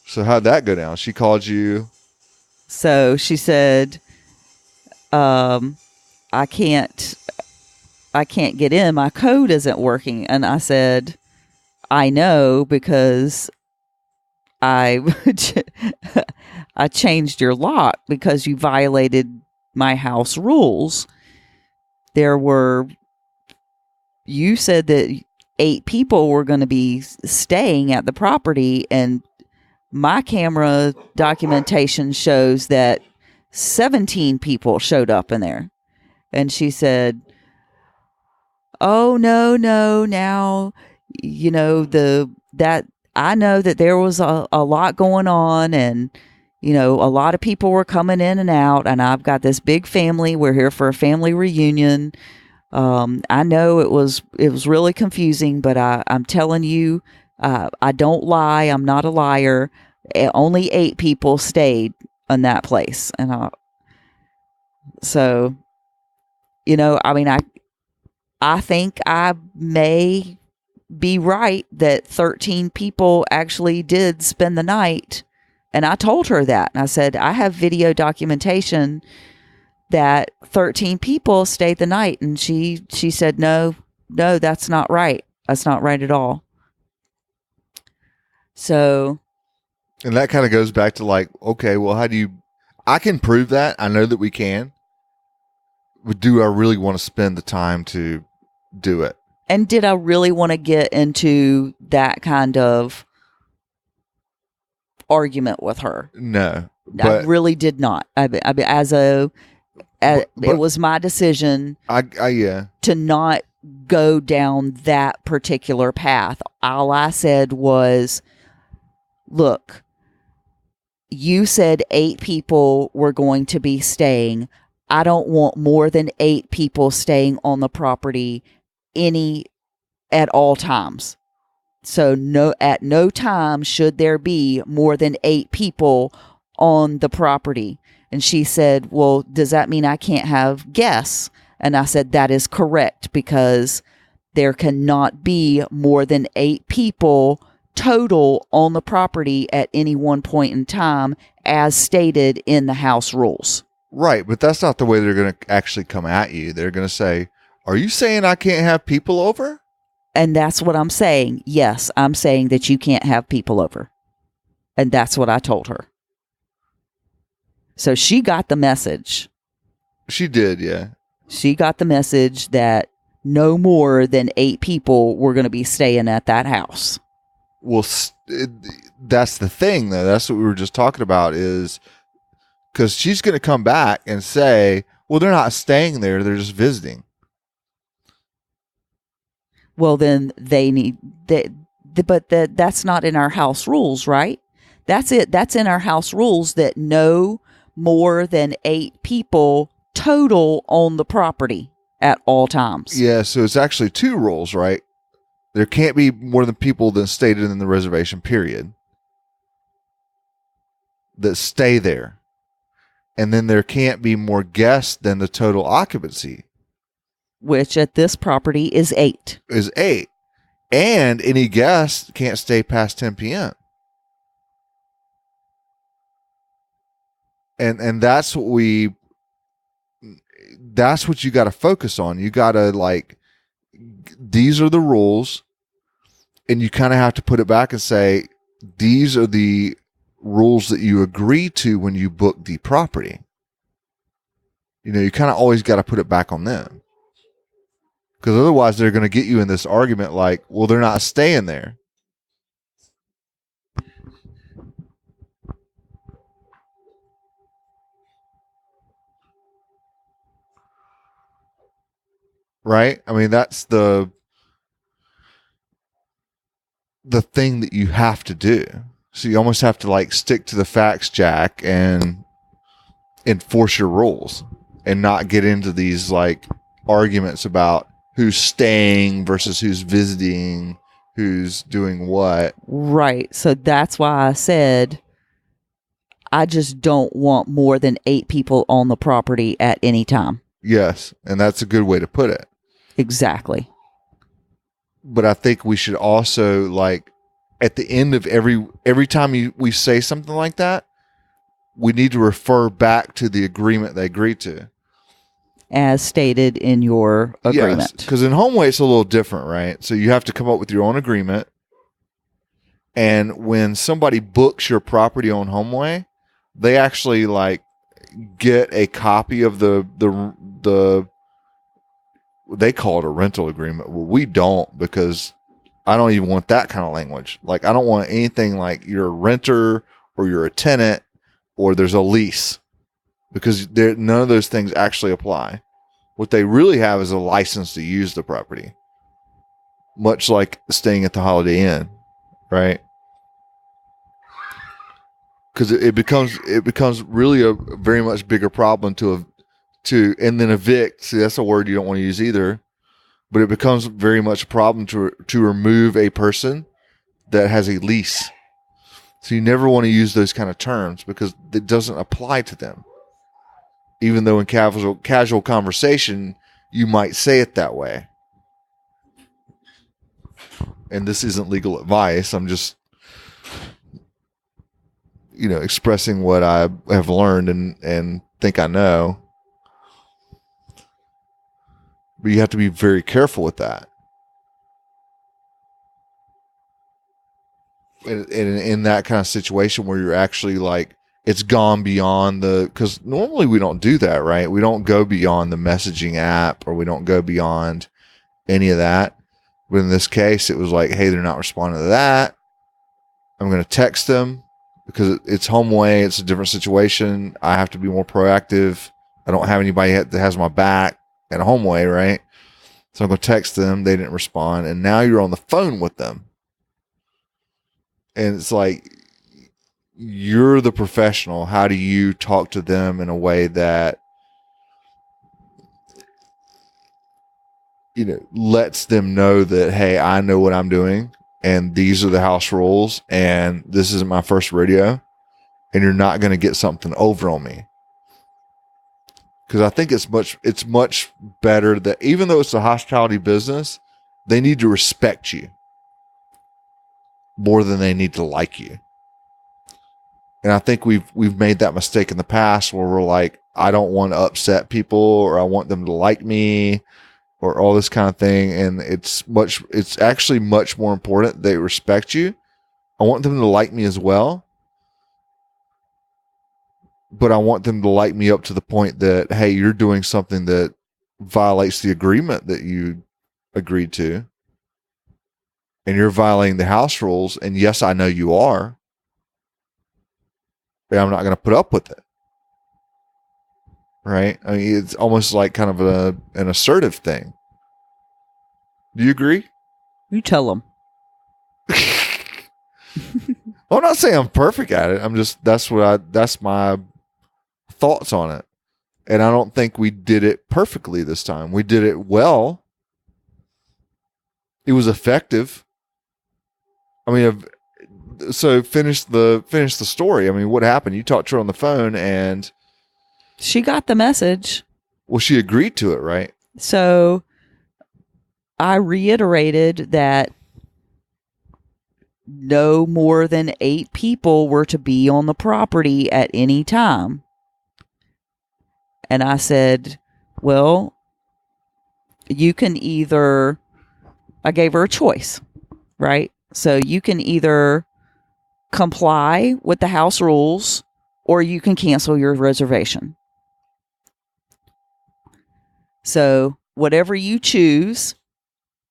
So how'd that go down? She called you. So she said, I can't get in. My code isn't working. And I said, I know, because I changed your lock because you violated my house rules. You said that 8 people were going to be staying at the property, and my camera documentation shows that 17 people showed up in there. And she said, oh, no, now, I know that there was a lot going on, and, a lot of people were coming in and out, and I've got this big family. We're here for a family reunion. I know it was really confusing, but I'm telling you, I don't lie. I'm not a liar. Only 8 people stayed in that place. And I mean, I think I may be right that 13 people actually did spend the night. And I told her that. And I said, I have video documentation that 13 people stayed the night. And she said, no, that's not right. That's not right at all. So. And that kind of goes back to like, okay, well, I can prove that. I know that we can. But do I really want to spend the time to do it? And did I really want to get into that kind of argument with her? No, I really did not. It was my decision. To not go down that particular path. All I said was, look, you said 8 people were going to be staying. I don't want more than 8 people staying on the property at all times. So at no time should there be more than 8 people on the property. And she said, well, does that mean I can't have guests? And I said, that is correct, because there cannot be more than 8 people total on the property at any one point in time, as stated in the house rules. Right, but that's not the way they're going to actually come at you. They're going to say, are you saying I can't have people over? And that's what I'm saying. Yes, I'm saying that you can't have people over. And that's what I told her. So she got the message. She did, yeah. She got the message that no more than 8 people were going to be staying at that house. Well, that's the thing, though. That's what we were just talking about, is because she's going to come back and say, well, they're not staying there. They're just visiting. Well, then that's not in our house rules, right? That's it. That's in our house rules, that no more than 8 people total on the property at all times. Yeah, so it's actually 2 rules, right? There can't be more than people than stated in the reservation period that stay there. And then there can't be more guests than the total occupancy. which at this property is 8. Is 8. And any guest can't stay past 10 p.m. And that's what you got to focus on. You got to these are the rules, and you kind of have to put it back and say, these are the rules that you agree to when you book the property. You kind of always got to put it back on them, because otherwise they're going to get you in this argument like, well, they're not staying there. Right? I mean, that's the thing that you have to do. So you almost have to stick to the facts, Jack, and enforce your rules and not get into these arguments about who's staying versus who's visiting, who's doing what. Right. So that's why I said I just don't want more than 8 people on the property at any time. Yes. And that's a good way to put it. Exactly. But I think we should also at the end of every time we say something like that, we need to refer back to the agreement they agreed to, as stated in your agreement. Because in HomeWay it's a little different, right? So you have to come up with your own agreement, and when somebody books your property on HomeWay, they actually get a copy of the they call it a rental agreement. Well, we don't, because I don't even want that kind of language. I don't want anything like you're a renter or you're a tenant or there's a lease, because none of those things actually apply. What they really have is a license to use the property, much like staying at the Holiday Inn, right? Because it becomes really a very much bigger problem to and then evict. See, that's a word you don't want to use either. But it becomes very much a problem to remove a person that has a lease. So you never want to use those kind of terms, because it doesn't apply to them. Even though in casual conversation, you might say it that way. And this isn't legal advice. I'm just, expressing what I have learned and think I know. But you have to be very careful with that. And in that kind of situation where you're actually it's gone beyond because normally we don't do that, right? We don't go beyond the messaging app, or we don't go beyond any of that. But in this case, it was hey, they're not responding to that. I'm going to text them, because it's HomeWay. It's a different situation. I have to be more proactive. I don't have anybody that has my back at HomeWay, right? So I'm going to text them. They didn't respond. And now you're on the phone with them. And it's you're the professional. How do you talk to them in a way that, lets them know that, hey, I know what I'm doing, and these are the house rules, and this isn't my first rodeo, and you're not going to get something over on me. Because I think it's much better that, even though it's a hospitality business, they need to respect you more than they need to like you. And I think we've made that mistake in the past, where we're I don't want to upset people, or I want them to like me, or all this kind of thing. And it's actually much more important they respect you. I want them to like me as well, but I want them to like me up to the point that, hey, you're doing something that violates the agreement that you agreed to, and you're violating the house rules. And yes, I know you are, but I'm not going to put up with it. Right? I mean, it's almost kind of an assertive thing. Do you agree? You tell them. Well, I'm not saying I'm perfect at it. I'm just, that's my thoughts on it. And I don't think we did it perfectly this time. We did it well. It was effective. I mean, so finish the story. I mean, what happened? You talked to her on the phone, and she got the message. Well, she agreed to it, right? So I reiterated that no more than 8 people were to be on the property at any time. And I said, well, you can either, I gave her a choice, right? So you can either comply with the house rules or you can cancel your reservation. So whatever you choose,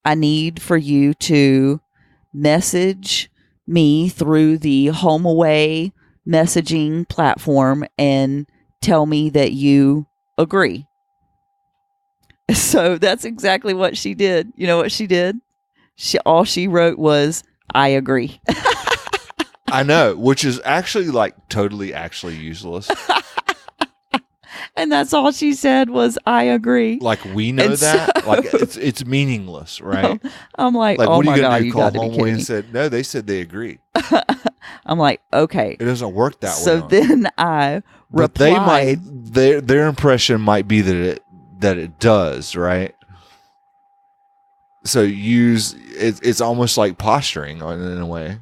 I need for you to message me through the HomeAway messaging platform and tell me that you agree. So that's exactly what she did. You know what she did? All she wrote was, I agree. I know, which is actually like totally actually useless. And that's all she said was, I agree. Like, we know that. Like, it's meaningless, right? I'm like, Like, oh what are my you gonna God, do? you Call got to be HomeAway kidding and me. said, no, they said they agree. I'm like, okay. It doesn't work that way. So then I But replied. their impression might be that it does, right? So it's almost like posturing in a way.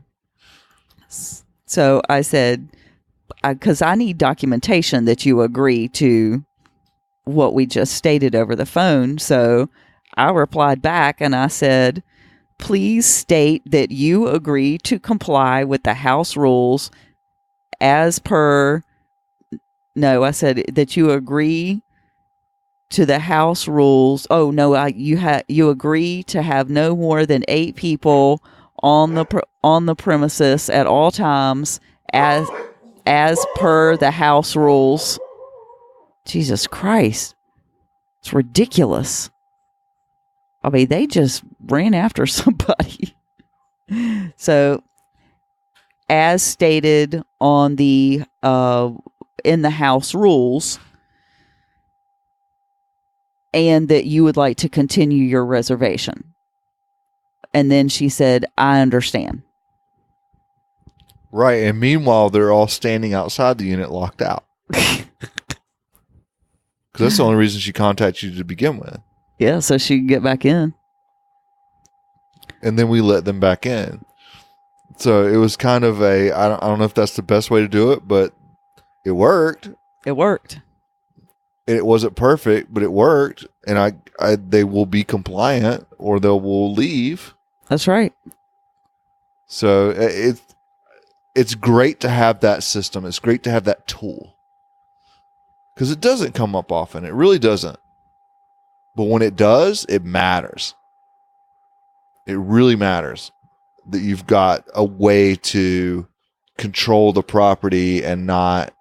So I said, because I need documentation that you agree to what we just stated over the phone. So I replied back and I said, please state that you agree to comply with the house rules as per. No, I said that you agree to the house rules. Oh no, you agree to have no more than 8 people on the premises at all times as per the house rules. Jesus Christ. It's ridiculous. I mean, they just ran after somebody. So, as stated on the in the house rules, and that you would like to continue your reservation. And then she said, I understand. Right. And meanwhile, they're all standing outside the unit locked out. Because that's the only reason she contacted you to begin with. Yeah, so she can get back in. And then we let them back in. So it was kind of I don't know if that's the best way to do it, but it worked. It worked. It wasn't perfect, but it worked. And they will be compliant or they will leave. That's right. So it's great to have that system. It's great to have that tool. Because it doesn't come up often. It really doesn't. But when it does, it matters. It really matters that you've got a way to control the property and not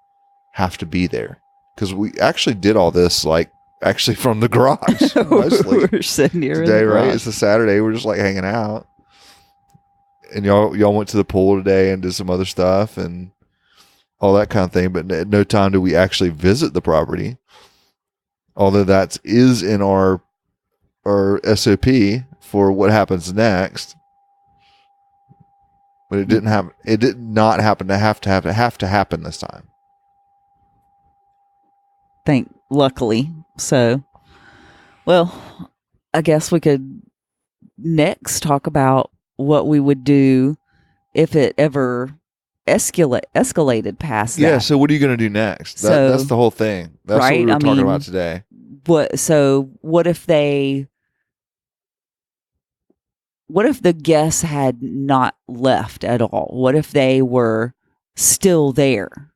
have to be there. Because we actually did all this, like, actually from the garage. Mostly. We're sitting here today, in the right? garage. It's a Saturday. We're just like hanging out. And y'all went to the pool today and did some other stuff and all that kind of thing. But at no time do we actually visit the property. Although that is in our SOP for what happens next. But it didn't happen. It did not happen to have to happen this time. Luckily. So, well, I guess we could next talk about what we would do if it ever escalated past that. Yeah, so what are you going to do next? That's the whole thing. That's right? what we were talking about today. What if the guests had not left at all? What if they were still there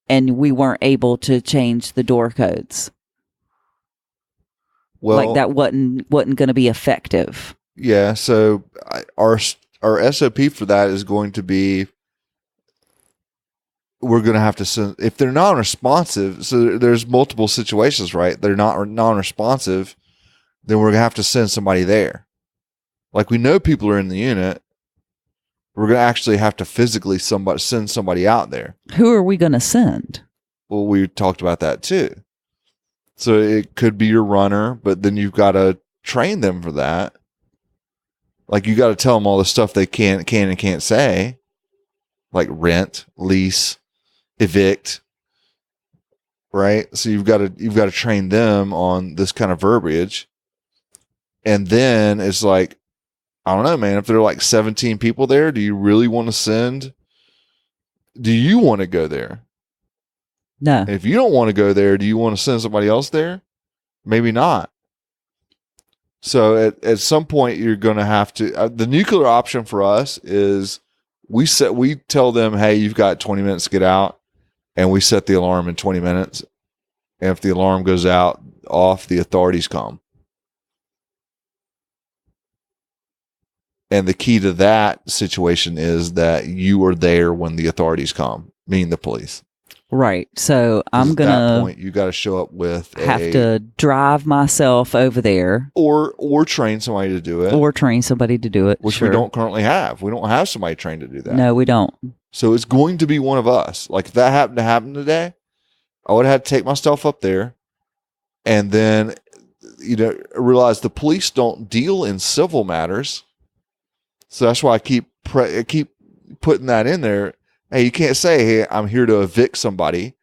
and we weren't able to change the door codes? Well, like that wasn't going to be effective. Yeah, so our SOP for that is going to be, we're going to have to send, if they're non-responsive, so there's multiple situations, right? They're not non-responsive, then we're going to have to send somebody there. Like, we know people are in the unit. We're going to actually have to physically send somebody out there. Who are we going to send? Well, we talked about that too. So it could be your runner, but then you've got to train them for that. Like, you got to tell them all the stuff they can and can't say, like rent, lease, evict, right? So you've got to train them on this kind of verbiage. And then it's like, I don't know, man, if there are like 17 people there, do you really want to do you want to go there? No. And if you don't want to go there, do you want to send somebody else there? Maybe not. So at some point, you're going to have to, the nuclear option for us is we tell them, hey, you've got 20 minutes to get out, and we set the alarm in 20 minutes. And if the alarm goes off, the authorities come. And the key to that situation is that you are there when the authorities come, meaning the police. Right. So I'm going to, at that point, you got to show up with to drive myself over there, or train somebody to do it, which we don't currently have. We don't have somebody trained to do that. No, we don't. So it's going to be one of us. Like if that happened to happen today, I would have had to take myself up there, and then realize the police don't deal in civil matters. So that's why I keep putting that in there. Hey, you can't say, hey, I'm here to evict somebody,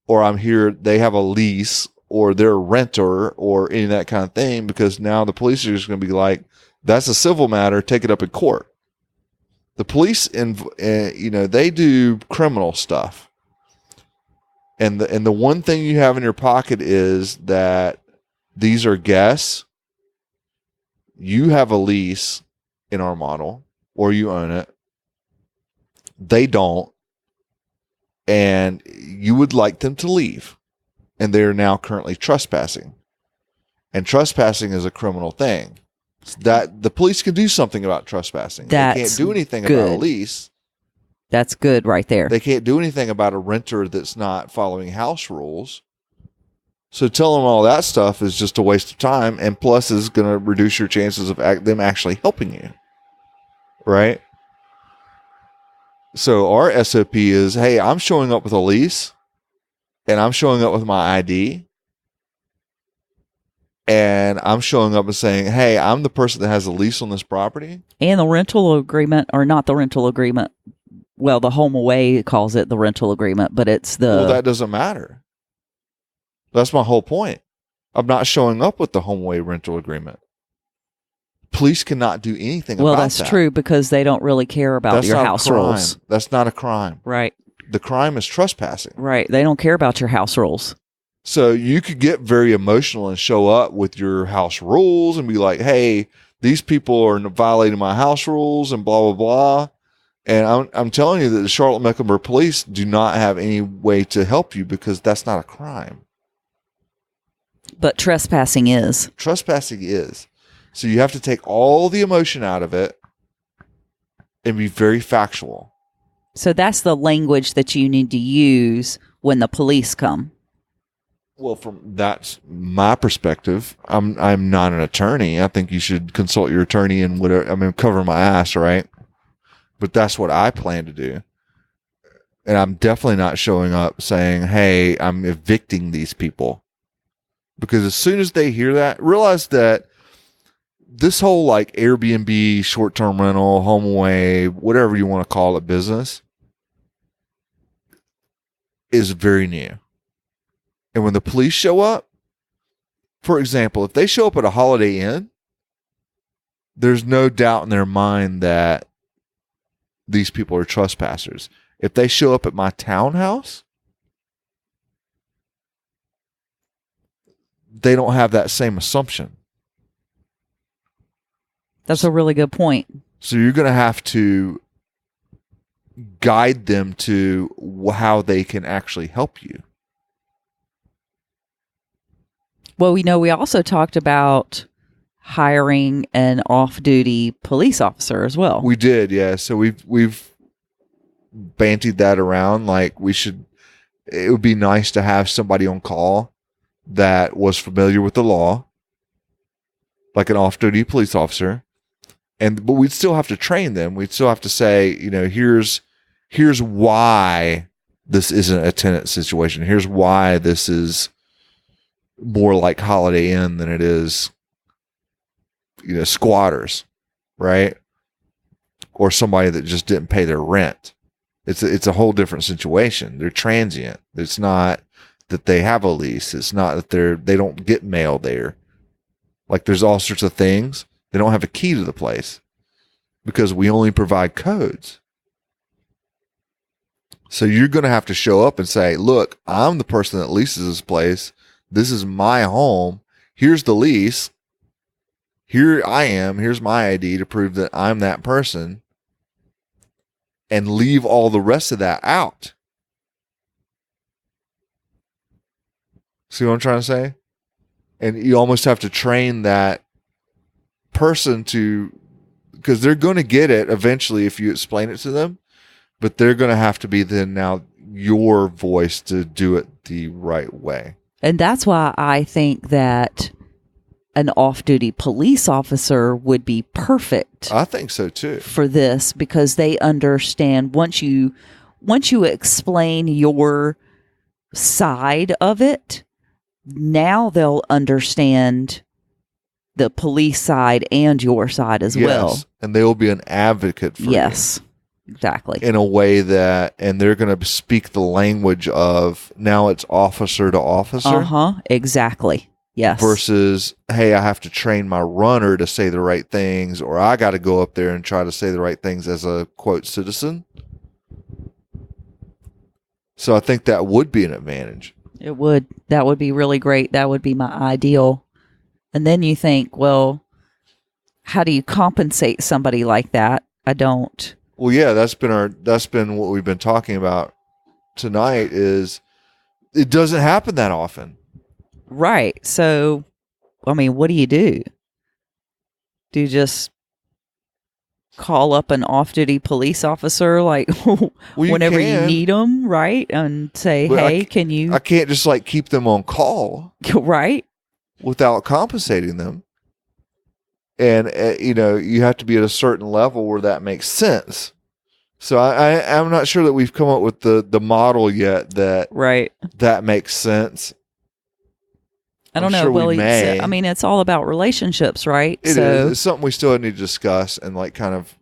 or they have a lease, or they're a renter, or any of that kind of thing, because now the police are just going to be like, that's a civil matter, take it up in court. The police, they do criminal stuff. And the one thing you have in your pocket is that these are guests. You have a lease in our model, or you own it. They don't. And you would like them to leave. And they're now currently trespassing. And trespassing is a criminal thing. That the police can do something about trespassing. They can't do anything about a lease. That's good right there. They can't do anything about a renter that's not following house rules. So telling them all that stuff is just a waste of time, and plus is going to reduce your chances of them actually helping you. Right? So our SOP is, hey, I'm showing up with a lease, and I'm showing up with my ID, and I'm showing up and saying, hey, I'm the person that has a lease on this property. And the rental agreement, or not the rental agreement. Well, the Home Away calls it the rental agreement, but it's the... Well, that doesn't matter. That's my whole point. I'm not showing up with the Home Away rental agreement. Police cannot do anything about that. Well, that's true, because they don't really care about your house rules. That's not a crime. Right. The crime is trespassing. Right. They don't care about your house rules. So you could get very emotional and show up with your house rules and be like, hey, these people are violating my house rules and blah, blah, blah. And I'm telling you that the Charlotte-Mecklenburg police do not have any way to help you, because that's not a crime. But trespassing is. Trespassing is. So you have to take all the emotion out of it and be very factual. So that's the language that you need to use when the police come. Well, that's my perspective. I'm not an attorney. I think you should consult your attorney and whatever. I mean, cover my ass, right? But that's what I plan to do. And I'm definitely not showing up saying, hey, I'm evicting these people. Because as soon as they hear that, realize that this whole like Airbnb, short-term rental, home away, whatever you want to call it, business is very new. And when the police show up, for example, if they show up at a Holiday Inn, there's no doubt in their mind that these people are trespassers. If they show up at my townhouse, they don't have that same assumption. That's a really good point. So you're going to have to guide them to how they can actually help you. Well, we also talked about hiring an off-duty police officer as well. We did, yeah. So we've bantied that around. Like it would be nice to have somebody on call that was familiar with the law, like an off-duty police officer. But we'd still have to train them. We'd still have to say, here's why this isn't a tenant situation. Here's why this is more like Holiday Inn than it is, squatters, right? Or somebody that just didn't pay their rent. It's a whole different situation. They're transient. It's not that they have a lease. It's not that they don't get mail there. Like there's all sorts of things. They don't have a key to the place because we only provide codes. So you're going to have to show up and say, look, I'm the person that leases this place. This is my home. Here's the lease. Here I am. Here's my ID to prove that I'm that person. And leave all the rest of that out. See what I'm trying to say? And you almost have to train that person to, because they're going to get it eventually if you explain it to them, but they're going to have to be then now your voice to do it the right way. And that's why I think that an off-duty police officer would be perfect. I think so too. For this, because they understand once you explain your side of it, now they'll understand the police side and your side as well. And they will be an advocate for you. Exactly. In a way that, and they're going to speak the language of, now it's officer to officer. Exactly. Yes. Versus, hey, I have to train my runner to say the right things, or I got to go up there and try to say the right things as a, quote, citizen. So I think that would be an advantage. It would. That would be really great. That would be my ideal. And then you think, well, how do you compensate somebody like that? I don't. Well, yeah, that's been what we've been talking about tonight, is it doesn't happen that often. Right. So, I mean, what do you do? Do you just call up an off-duty police officer, like, whenever you need them, right? And say, but hey, can you... I can't just, like, keep them on call. Right. Without compensating them. And, you have to be at a certain level where that makes sense. So I'm not sure that we've come up with the model yet that makes sense. I don't know. Sure, well, it's all about relationships, right? It is. It's something we still need to discuss and like kind of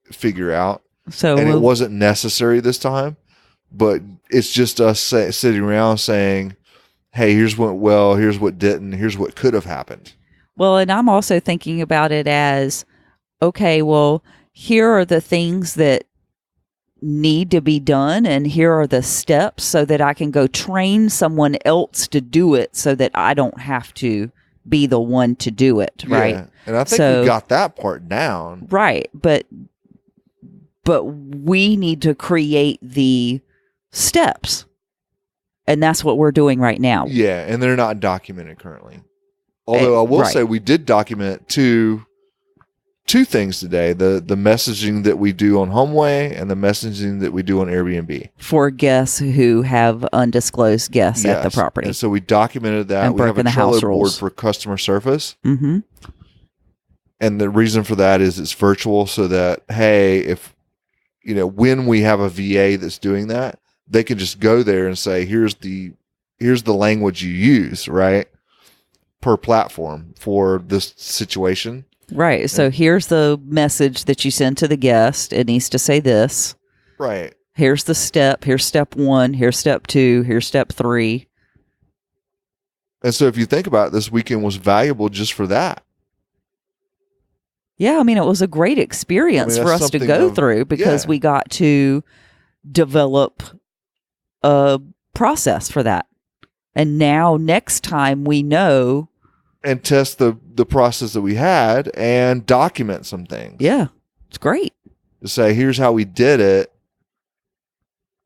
figure out. And it wasn't necessary this time, but it's just us sitting around saying, hey, here's what went well, here's what didn't, here's what could have happened. Well, and I'm also thinking about it as, okay, well, here are the things that need to be done, and here are the steps so that I can go train someone else to do it so that I don't have to be the one to do it, right? Yeah. And I think we got that part down. Right, but we need to create the steps. And that's what we're doing right now. Yeah, and they're not documented currently. Although I will say we did document two things today, the messaging that we do on HomeWay and the messaging that we do on Airbnb. For guests who have undisclosed guests at the property. And so we documented that. And we have a Trello board for customer service. Mm-hmm. And the reason for that is it's virtual, so that, hey, if, when we have a VA that's doing that, they can just go there and say, here's the language you use, right? Per platform for this situation. Right. So here's the message that you send to the guest. It needs to say this. Right. Here's the step. Here's step 1. Here's step 2. Here's step 3. And so if you think about it, this weekend was valuable just for that. Yeah. I mean, it was a great experience for us to go through because we got to develop a process for that. And now next time we know. And test the process that we had and document some things. Yeah, it's great. To say, here's how we did it.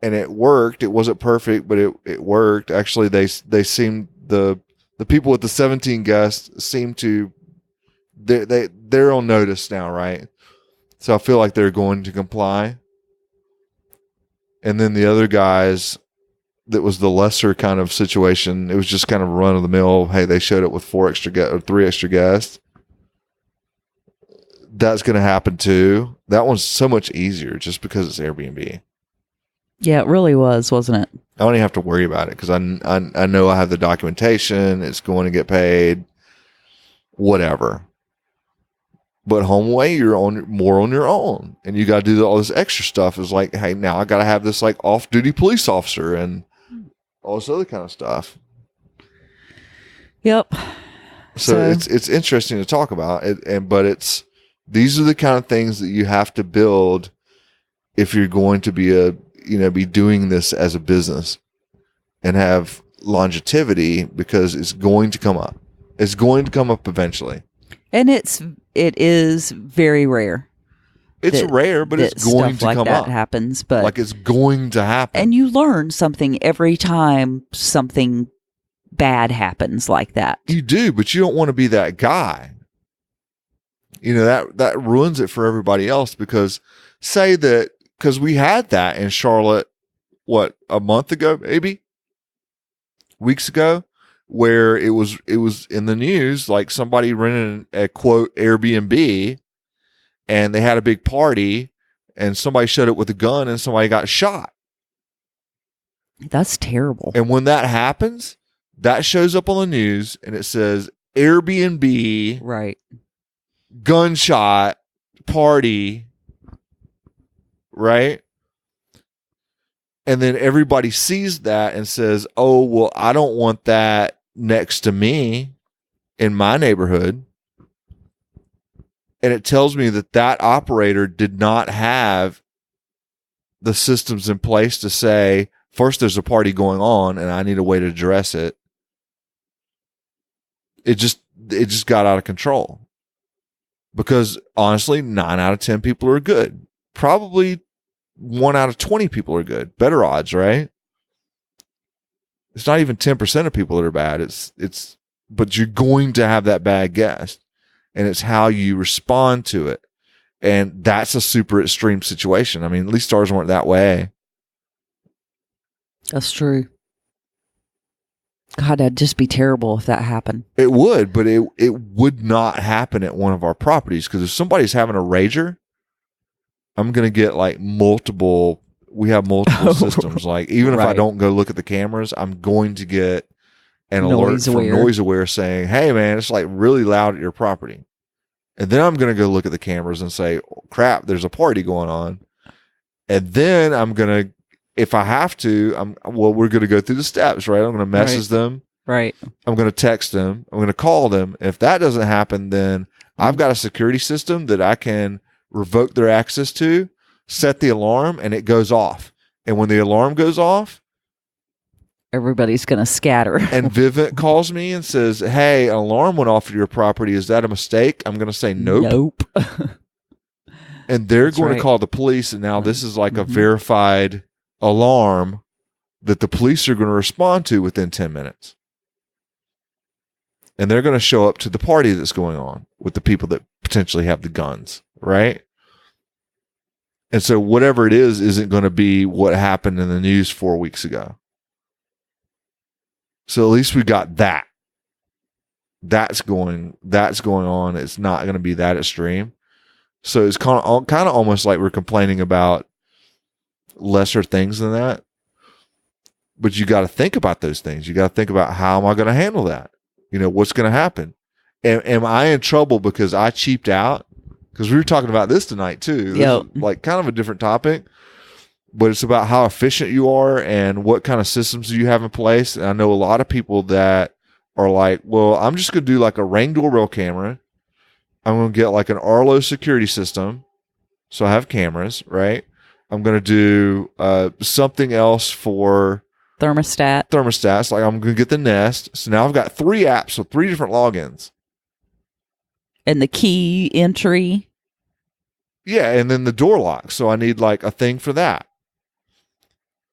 And it worked. It wasn't perfect, but it worked. Actually, they seemed, the people with the 17 guests seem to, they're on notice now, right? So I feel like they're going to comply. And then the other guys, that was the lesser kind of situation. It was just kind of run of the mill. Hey, they showed up with 3 extra guests. That's going to happen too. That one's so much easier just because it's Airbnb. Yeah, it really was, wasn't it? I don't even have to worry about it because I know I have the documentation. It's going to get paid. Whatever. But HomeWay, you're more on your own, and you got to do all this extra stuff. It's like, hey, now I got to have this like off-duty police officer and all this other kind of stuff. Yep. So it's interesting to talk about it, but these are the kind of things that you have to build if you're going to be doing this as a business and have longevity, because it's going to come up. It's going to come up eventually. And it is very rare. It's rare, but it's going to come up. Happens, but like it's going to happen. And you learn something every time something bad happens like that. You do, but you don't want to be that guy. That ruins it for everybody else, because we had that in Charlotte, a month ago, maybe weeks ago, where it was in the news, like somebody rented a quote Airbnb and they had a big party and somebody showed up with a gun and somebody got shot. That's terrible. And when that happens, that shows up on the news and it says Airbnb, right? Gunshot party, right? And then everybody sees that and says, oh, well, I don't want that next to me in my neighborhood. And it tells me that operator did not have the systems in place to say, first, there's a party going on and I need a way to address it. It just got out of control. Because honestly, 9 out of 10 people are good. Probably 1 out of 20 people are good. Better odds, right? It's not even 10% of people that are bad. But you're going to have that bad guest, and it's how you respond to it. And that's a super extreme situation. I mean, at least ours weren't that way. That's true. God, that'd just be terrible if that happened. It would, but it would not happen at one of our properties, because if somebody's having a rager, I'm going to get like multiple. We have multiple systems. Like, even if I don't go look at the cameras, I'm going to get an alert from Noise Aware saying, hey, man, it's like really loud at your property. And then I'm going to go look at the cameras and say, oh, crap, there's a party going on. And then I'm going to, if I have to, we're going to go through the steps, right? I'm going to message them. Right. I'm going to text them. I'm going to call them. If that doesn't happen, then I've got a security system that I can revoke their access to, set the alarm, and it goes off. And when the alarm goes off, everybody's going to scatter. And Vivint calls me and says, hey, an alarm went off at your property. Is that a mistake? I'm going to say nope. And they're going to call the police. And now this is like a verified alarm that the police are going to respond to within 10 minutes. And they're going to show up to the party that's going on with the people that potentially have the guns, right? And so whatever it is isn't going to be what happened in the news 4 weeks ago. So at least we got that. That's going on. It's not going to be that extreme. So it's kind of almost like we're complaining about lesser things than that. But you got to think about those things. You got to think about, how am I going to handle that? What's going to happen? Am I in trouble because I cheaped out? Because we were talking about this tonight too. This is like kind of a different topic, but it's about how efficient you are and what kind of systems you have in place. And I know a lot of people that are like, well, I'm just going to do like a Ring doorbell camera. I'm going to get like an Arlo security system. So I have cameras, right? I'm going to do something else for thermostats. Like, I'm going to get the Nest. So now I've got 3 apps with 3 different logins. And the key entry. Yeah, and then the door lock. So I need like a thing for that.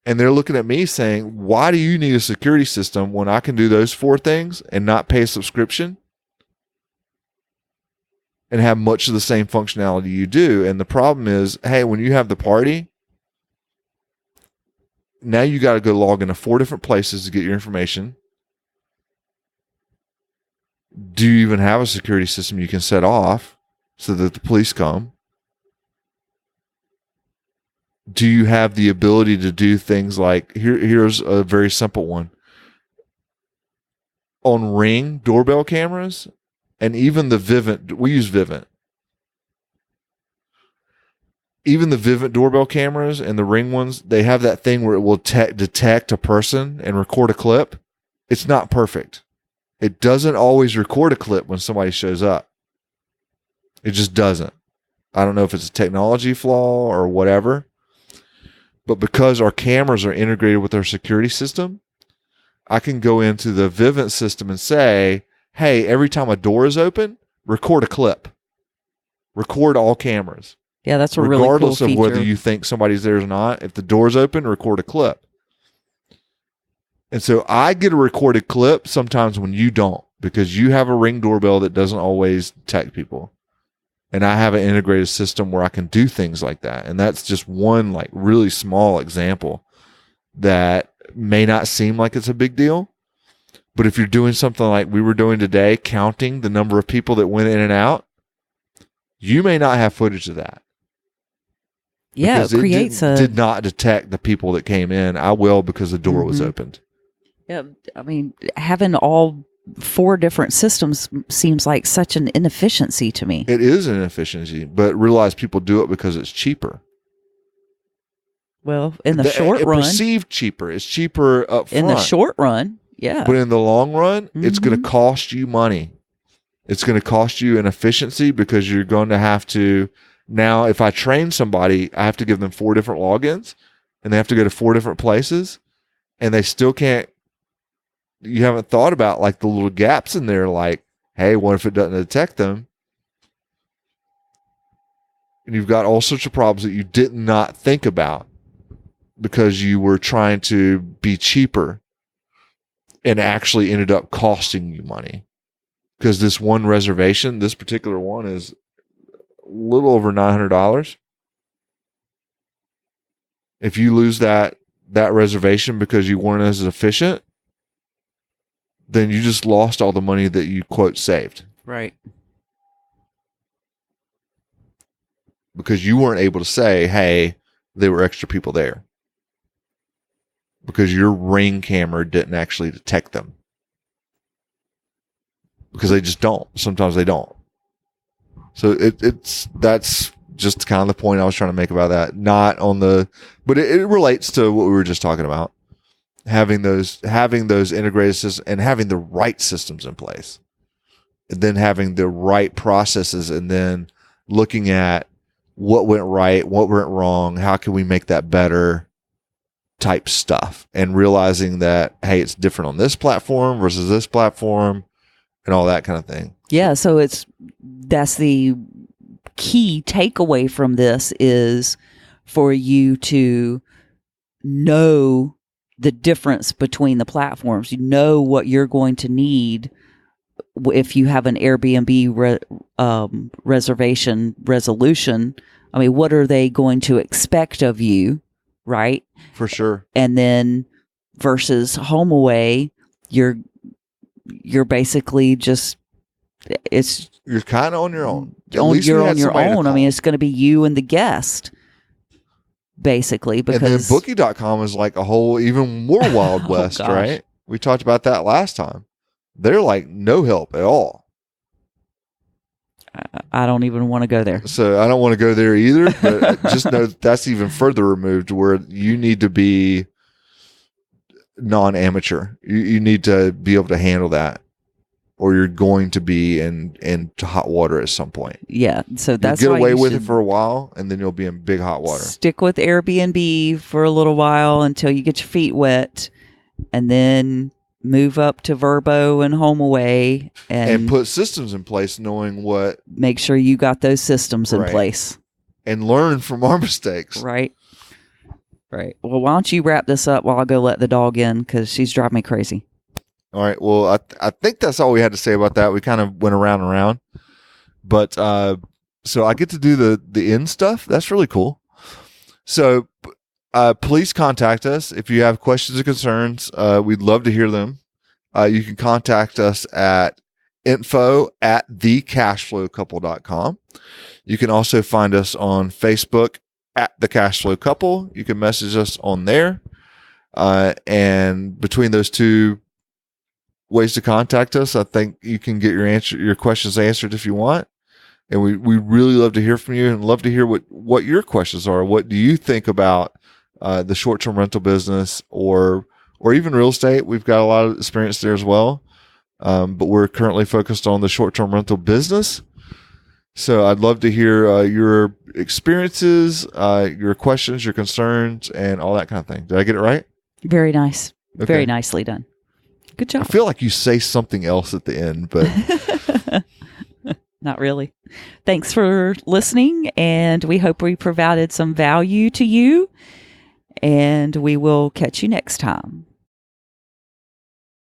And they're looking at me saying, why do you need a security system when I can do those 4 things and not pay a subscription and have much of the same functionality you do? And the problem is, hey, when you have the party, now you got to go log into 4 different places to get your information. Do you even have a security system you can set off so that the police come? Do you have the ability to do things like, here's a very simple one. On Ring doorbell cameras, and even the Vivint, we use Vivint. Even the Vivint doorbell cameras and the Ring ones, they have that thing where it will detect a person and record a clip. It's not perfect. It doesn't always record a clip when somebody shows up. It just doesn't. I don't know if it's a technology flaw or whatever, but because our cameras are integrated with our security system, I can go into the Vivint system and say, hey, every time a door is open, record a clip. Record all cameras. Yeah, that's a really cool regardless of feature. whether you think somebody's there or not. If the door's open, record a clip. And so I get a recorded clip sometimes when you don't, because you have a Ring doorbell that doesn't always detect people. And I have an integrated system where I can do things like that. And that's just one like really small example that may not seem like it's a big deal. But if you're doing something like we were doing today, counting the number of people that went in and out, you may not have footage of that. Yeah, it creates did not detect the people that came in. I will, because the door was opened. Yeah, I mean, having all 4 different systems seems like such an inefficiency to me. It is an inefficiency, but realize people do it because it's cheaper. Well, in the short run, perceived cheaper. It's cheaper up front. In the short run, yeah. But in the long run, it's going to cost you money. It's going to cost you an efficiency, because you're going to have to, now if I train somebody, I have to give them 4 different logins, and they have to go to 4 different places, and they still can't. You haven't thought about like the little gaps in there, like, hey, what if it doesn't detect them? And you've got all sorts of problems that you did not think about because you were trying to be cheaper, and actually ended up costing you money. Because this one reservation, this particular one, is a little over $900. If you lose that reservation because you weren't as efficient, then you just lost all the money that you, quote, saved. Right. Because you weren't able to say, hey, there were extra people there. Because your Ring camera didn't actually detect them. Because they just don't. Sometimes they don't. So that's just kind of the point I was trying to make about that. Not on the, but it relates to what we were just talking about. Having those integrated systems and having the right systems in place, and then having the right processes, and then looking at what went right, what went wrong, how can we make that better type stuff, and realizing that, hey, it's different on this platform versus this platform and all that kind of thing. Yeah. So that's the key takeaway from this, is for you to know the difference between the platforms. You know what you're going to need if you have an Airbnb reservation resolution. I mean, what are they going to expect of you, right? For sure. And then versus HomeAway, you're basically just, you're kind of on your own. You're on your own. I mean, it's going to be you and the guest, basically. Because, and then Bookie.com is like a whole even more Wild West, right? We talked about that last time. They're like no help at all. I don't even want to go there. So I don't want to go there either, but just know that's even further removed, where you need to be non-amateur. You need to be able to handle that, or you're going to be in hot water at some point. Yeah. So that's you'll why get away with it for a while, and then you'll be in big hot water. Stick with Airbnb for a little while until you get your feet wet, and then move up to Vrbo and HomeAway, and put systems in place, knowing what. Make sure you got those systems in place, and learn from our mistakes. Right. Right. Well, why don't you wrap this up while I go let the dog in, because she's driving me crazy. All right. Well, I think that's all we had to say about that. We kind of went around and around, but so I get to do the end stuff. That's really cool. So please contact us if you have questions or concerns. We'd love to hear them. You can contact us at info@thecashflowcouple.com. You can also find us on Facebook at The Cashflow Couple. You can message us on there. And between those two ways to contact us, I think you can get your questions answered if you want. And we really love to hear from you, and love to hear what your questions are. What do you think about the short-term rental business, or even real estate? We've got a lot of experience there as well. but we're currently focused on the short-term rental business. So I'd love to hear your experiences, your questions, your concerns, and all that kind of thing. Did I get it right? Very nice. Okay. Very nicely done. Good job. I feel like you say something else at the end, but not really. Thanks for listening, and we hope we provided some value to you, and we will catch you next time.